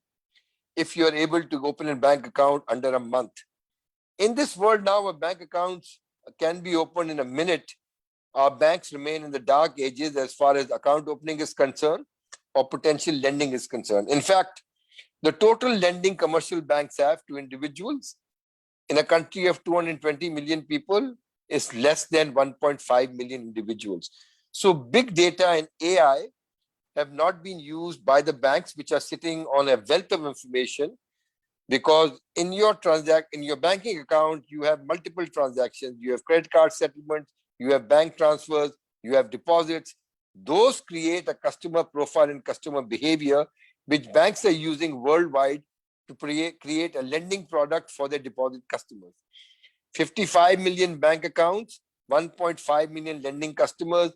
if you're able to open a bank account under a month. In this world now, where bank accounts can be opened in a minute, our banks remain in the dark ages as far as account opening is concerned or potential lending is concerned. In fact, the total lending commercial banks have to individuals in a country of 220 million people is less than 1.5 million individuals. So big data and AI have not been used by the banks, which are sitting on a wealth of information, because in your banking account, you have multiple transactions. You have credit card settlements, you have bank transfers, you have deposits. Those create a customer profile and customer behavior, which banks are using worldwide to create a lending product for their deposit customers. 55 million bank accounts, 1.5 million lending customers.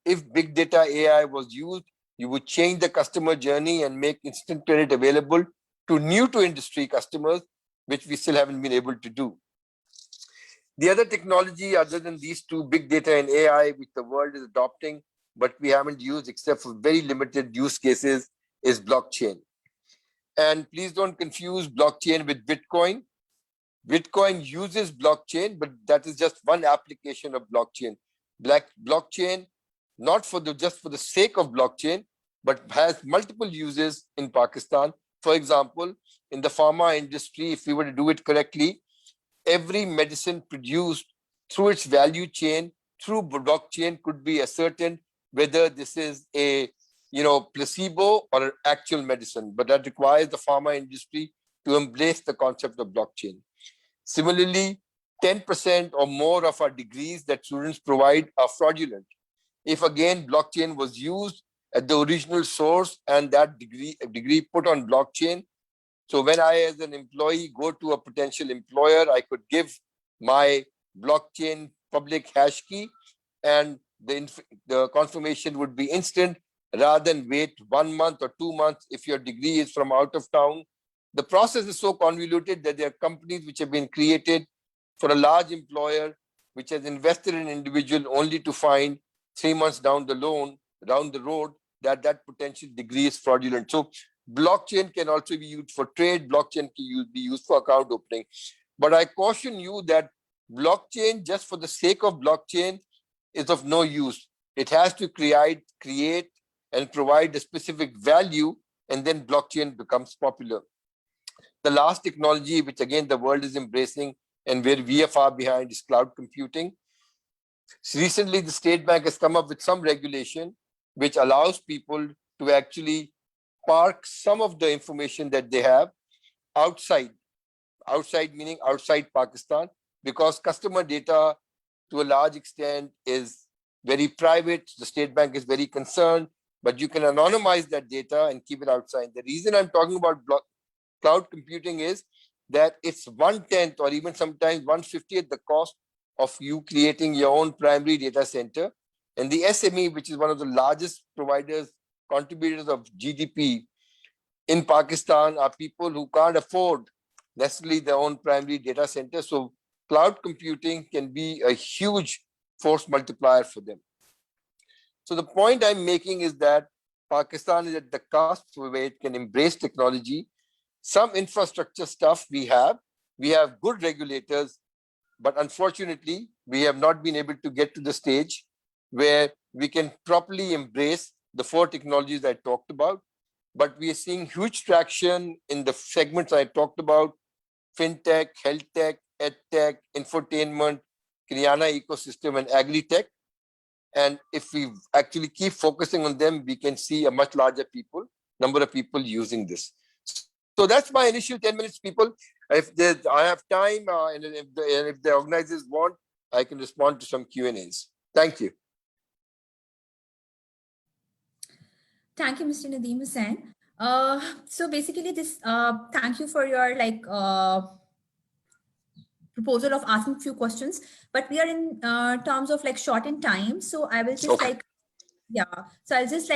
If big data AI was used, you would change the customer journey and make instant credit available to new to industry customers, which we still haven't been able to do. The other technology other than these 2, big data and AI, which the world is adopting, but we haven't used except for very limited use cases, is blockchain. And please don't confuse blockchain with Bitcoin. Bitcoin uses blockchain, but that is just one application of blockchain. Blockchain, not just for the sake of blockchain, but has multiple uses in Pakistan. For example, in the pharma industry, if we were to do it correctly, every medicine produced through its value chain, through blockchain, could be ascertained whether this is a placebo or an actual medicine. But that requires the pharma industry to embrace the concept of blockchain. Similarly, 10% or more of our degrees that students provide are fraudulent. If again blockchain was used at the original source and that degree put on blockchain, So when I, as an employee, go to a potential employer, I could give my blockchain public hash key, and the confirmation would be instant rather than wait 1 month or 2 months if your degree is from out of town. The process is so convoluted that there are companies which have been created for a large employer which has invested in an individual only to find 3 months down the road that that potential degree is fraudulent. So blockchain can also be used for trade. Blockchain can be used for account opening. But I caution you that blockchain, just for the sake of blockchain, is of no use. It has to create and provide a specific value, and then blockchain becomes popular. The last technology, which again the world is embracing and where we are far behind, is cloud computing. Recently, the State Bank has come up with some regulation which allows people to actually park some of the information that they have outside meaning outside Pakistan, because customer data to a large extent is very private. The State Bank is very concerned, but you can anonymize that data and keep it outside. The reason I'm talking about cloud computing is that it's 1/10 or even sometimes 1/50th the cost of you creating your own primary data center. And the SME, which is one of the largest contributors of GDP in Pakistan, are people who can't afford necessarily their own primary data center. So cloud computing can be a huge force multiplier for them. So the point I'm making is that Pakistan is at the cusp where it can embrace technology. Some infrastructure stuff we have good regulators, but unfortunately, we have not been able to get to the stage where we can properly embrace the 4 technologies I talked about. But we are seeing huge traction in the segments I talked about: fintech, health tech, edtech, infotainment, Kriana ecosystem, and agri-tech. And if we actually keep focusing on them, we can see a much larger number of people using this. So that's my initial 10 minutes, people. If I have time, and if the organizers want, I can respond to some Q&As. Thank you. Thank you, Mr. Nadeem Hussain. So basically thank you for your proposal of asking few questions, but we are in terms of shortened time. So I will just so I'll just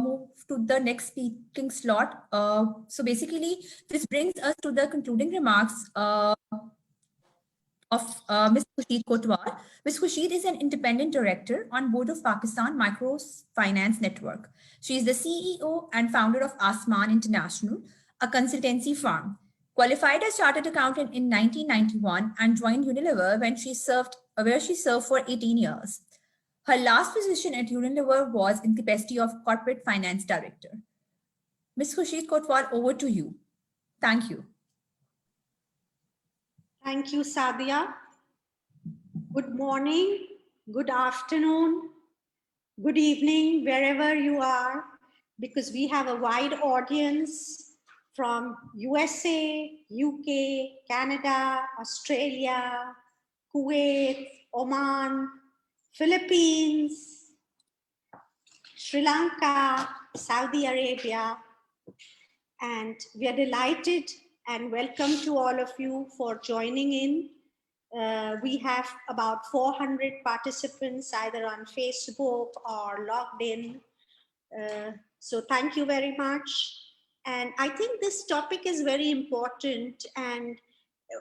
move to the next speaking slot. So basically this brings us to the concluding remarks of Ms. Khurshid Kotwal. Ms. Khurshid is an independent director on board of Pakistan Microfinance Network. She is the CEO and founder of Asman International, a consultancy firm. Qualified as chartered accountant in 1991 and joined Unilever where she served for 18 years. Her last position at Unilever was in capacity of corporate finance director. Ms. Khurshid Kotwal, over to you. Thank you. Thank you, Sadia. Good morning, good afternoon, good evening, wherever you are, because we have a wide audience from USA, UK, Canada, Australia, Kuwait, Oman, Philippines, Sri Lanka, Saudi Arabia, and we are delighted and welcome to all of you for joining in. We have about 400 participants either on Facebook or logged in. So thank you very much. And I think this topic is very important and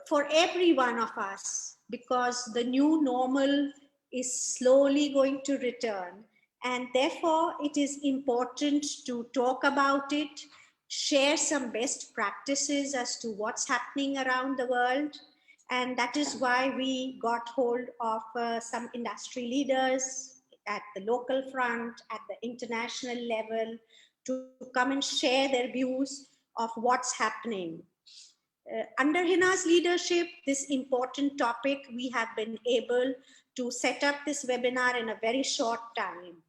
for every one of us, because the new normal is slowly going to return. And therefore, it is important to talk about it, share some best practices as to what's happening around the world. And that is why we got hold of some industry leaders at the local front, at the international level, to come and share their views of what's happening. Under Hina's leadership, this important topic, we have been able to set up this webinar in a very short time.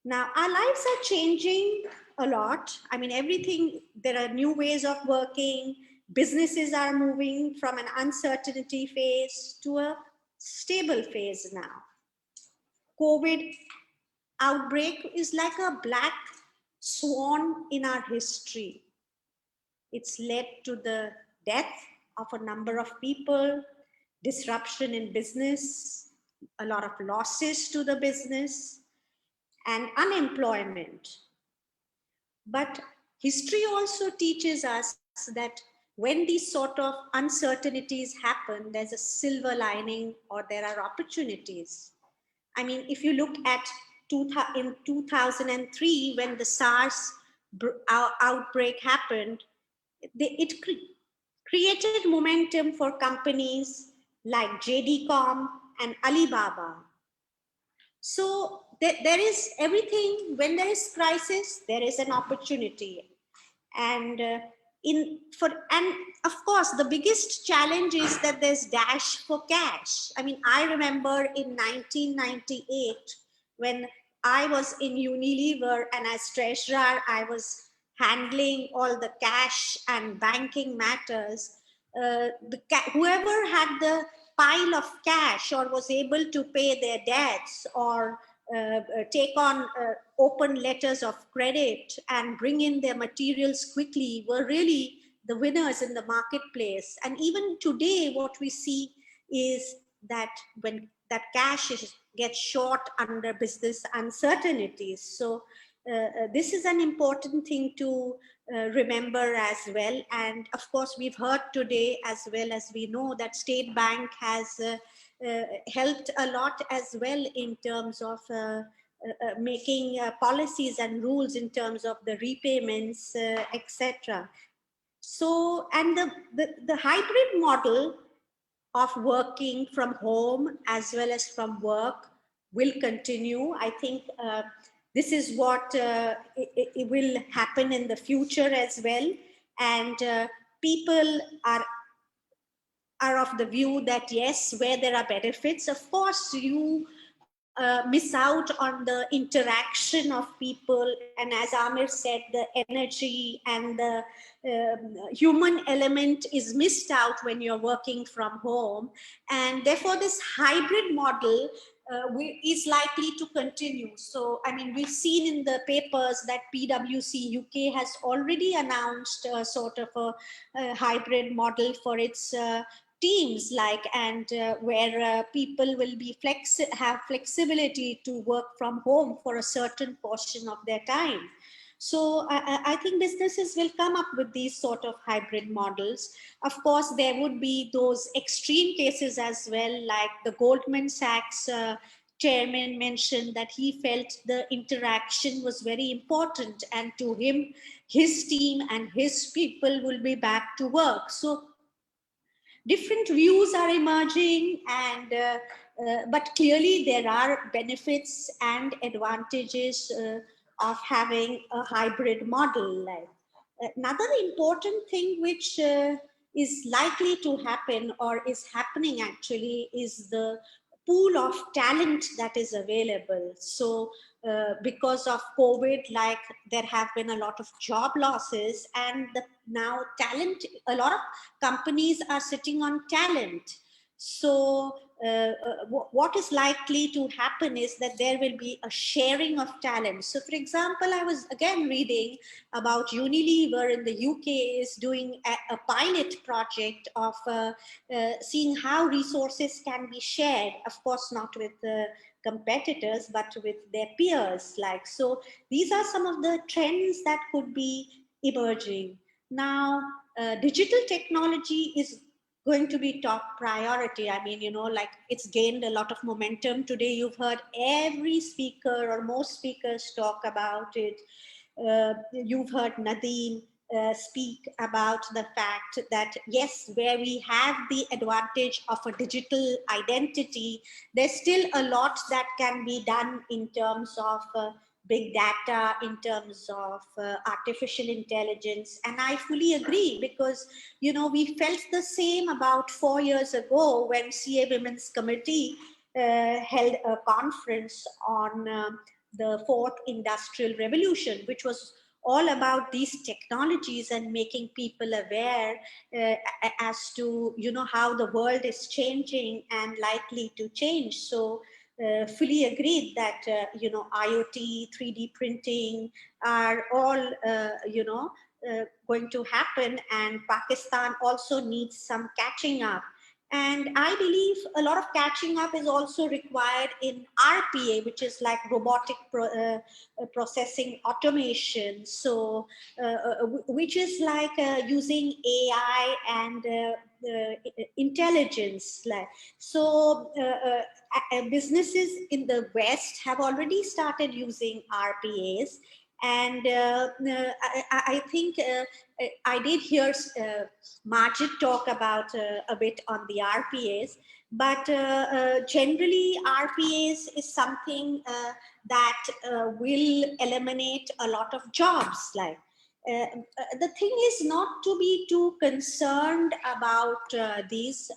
Now, our lives are changing a lot. I mean, there are new ways of working. Businesses are moving from an uncertainty phase to a stable phase now. COVID outbreak is like a black swan in our history. It's led to the death of a number of people, disruption in business, a lot of losses to the business, and unemployment. But history also teaches us that when these sort of uncertainties happen, there's a silver lining or there are opportunities. I mean, if you look at in 2003, when the SARS outbreak happened, it created momentum for companies like JD.com and Alibaba. So there is everything, when there is crisis, there is an opportunity. And and of course, the biggest challenge is that there's dash for cash. I mean, I remember in 1998, when I was in Unilever and as treasurer, I was handling all the cash and banking matters. Whoever had the pile of cash or was able to pay their debts or take on open letters of credit and bring in their materials quickly were really the winners in the marketplace. And even today, what we see is that when that cash gets short under business uncertainties. So this is an important thing to remember as well. And of course, we've heard today, as well as we know, that State Bank has helped a lot as well in terms of making policies and rules in terms of the repayments, etc. So, and the hybrid model of working from home as well as from work will continue. I think this is what it will happen in the future as well. And people are of the view that yes, where there are benefits, of course, you miss out on the interaction of people. And as Amir said, the energy and the human element is missed out when you're working from home. And therefore, this hybrid model is likely to continue. So, I mean, we've seen in the papers that PwC UK has already announced a sort of a hybrid model for its teams, like, and where people will be have flexibility to work from home for a certain portion of their time. So I think businesses will come up with these sort of hybrid models. Of course, there would be those extreme cases as well, like the Goldman Sachs chairman mentioned that he felt the interaction was very important, and to him, his team and his people will be back to work. So different views are emerging, and but clearly there are benefits and advantages of having a hybrid model. Like, another important thing which is likely to happen, or is happening actually, is the pool of talent that is available. So because of COVID, like, there have been a lot of job losses, and now talent, a lot of companies are sitting on talent. So what is likely to happen is that there will be a sharing of talent. So for example, I was again reading about Unilever in the UK is doing a pilot project of seeing how resources can be shared, of course not with competitors, but with their peers. Like, so these are some of the trends that could be emerging. Now, digital technology is going to be top priority. I mean, you know, like, it's gained a lot of momentum. Today, you've heard every speaker or most speakers talk about it. You've heard Nadeem speak about the fact that, yes, where we have the advantage of a digital identity, there's still a lot that can be done in terms of big data, in terms of artificial intelligence. And I fully agree, because, you know, we felt the same about 4 years ago when CA Women's Committee held a conference on the fourth industrial revolution, which was all about these technologies and making people aware as to, you know, how the world is changing and likely to change. So fully agreed that, you know, IoT, 3D printing are all, you know, going to happen, and Pakistan also needs some catching up. And I believe a lot of catching up is also required in RPA, which is like robotic processing automation. So, which is like using AI and intelligence. So businesses in the West have already started using RPAs. And I think I did hear Majid talk about a bit on the RPAs, but generally RPAs is something that will eliminate a lot of jobs. The thing is not to be too concerned about these.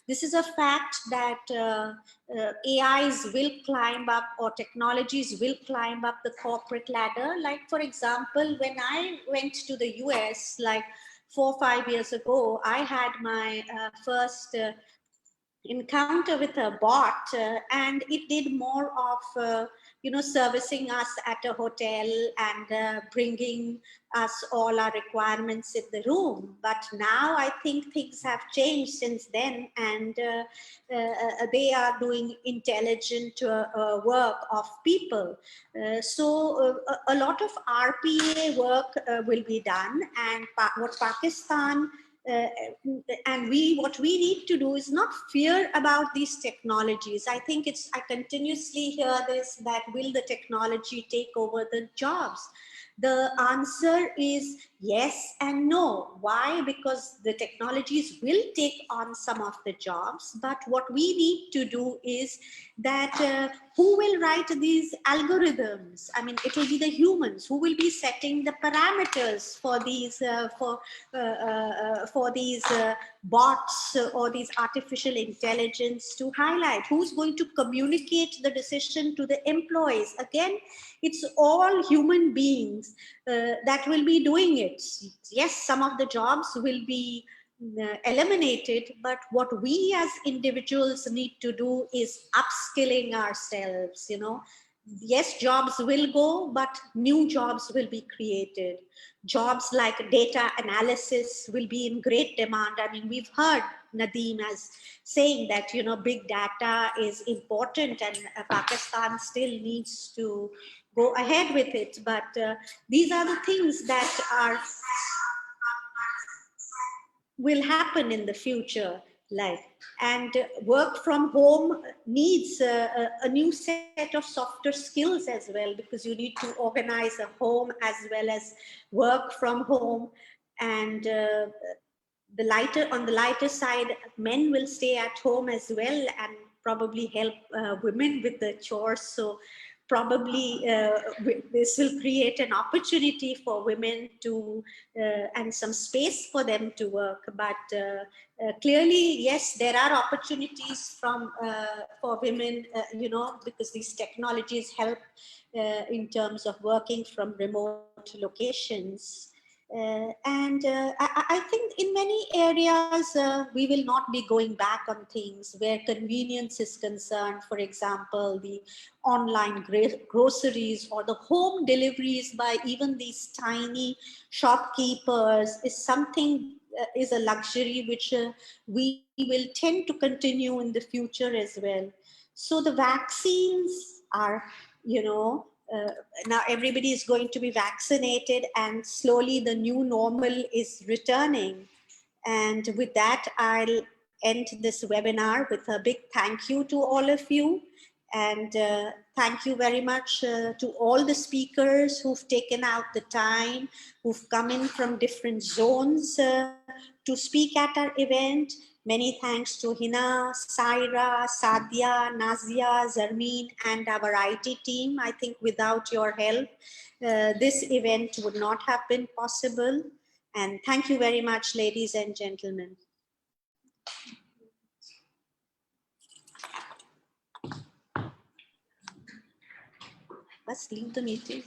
This is a fact that AIs will climb up, or technologies will climb up the corporate ladder. Like, for example, when I went to the US, like 4 or 5 years ago, I had my first encounter with a bot, and it did more of servicing us at a hotel and bringing us all our requirements in the room. But now I think things have changed since then, and they are doing intelligent work of people. So a lot of RPA work will be done, and what Pakistan and what we need to do is not fear about these technologies. I think I continuously hear this, that will the technology take over the jobs? The answer is yes and no. Why? Because the technologies will take on some of the jobs, but what we need to do is that who will write these algorithms? I mean, it will be the humans who will be setting the parameters for these bots or these artificial intelligence to highlight. Who's going to communicate the decision to the employees? Again, it's all human beings that will be doing it. Yes, some of the jobs will be eliminated, but what we as individuals need to do is upskilling ourselves. Yes, jobs will go, but new jobs will be created. Jobs like data analysis will be in great demand. I mean, we've heard Nadeem as saying that, big data is important, and Pakistan still needs to go ahead with it. But these are the things that will happen in the future. And work from home needs a new set of softer skills as well, because you need to organize a home as well as work from home. And on the lighter side, men will stay at home as well and probably help women with the chores. So probably this will create an opportunity for women to and some space for them to work. But clearly, yes, there are opportunities for women, because these technologies help in terms of working from remote locations. I think in many areas, we will not be going back on things where convenience is concerned. For example, the online groceries or the home deliveries by even these tiny shopkeepers is a luxury which we will tend to continue in the future as well. So the vaccines are, now everybody is going to be vaccinated, and slowly the new normal is returning. And with that, I'll end this webinar with a big thank you to all of you. And thank you very much to all the speakers who've taken out the time, who've come in from different zones to speak at our event. Many thanks to Hina, Saira, Sadia, Nazia, Zarmeen, and our IT team. I think without your help, this event would not have been possible. And thank you very much, ladies and gentlemen. Let's leave the meeting.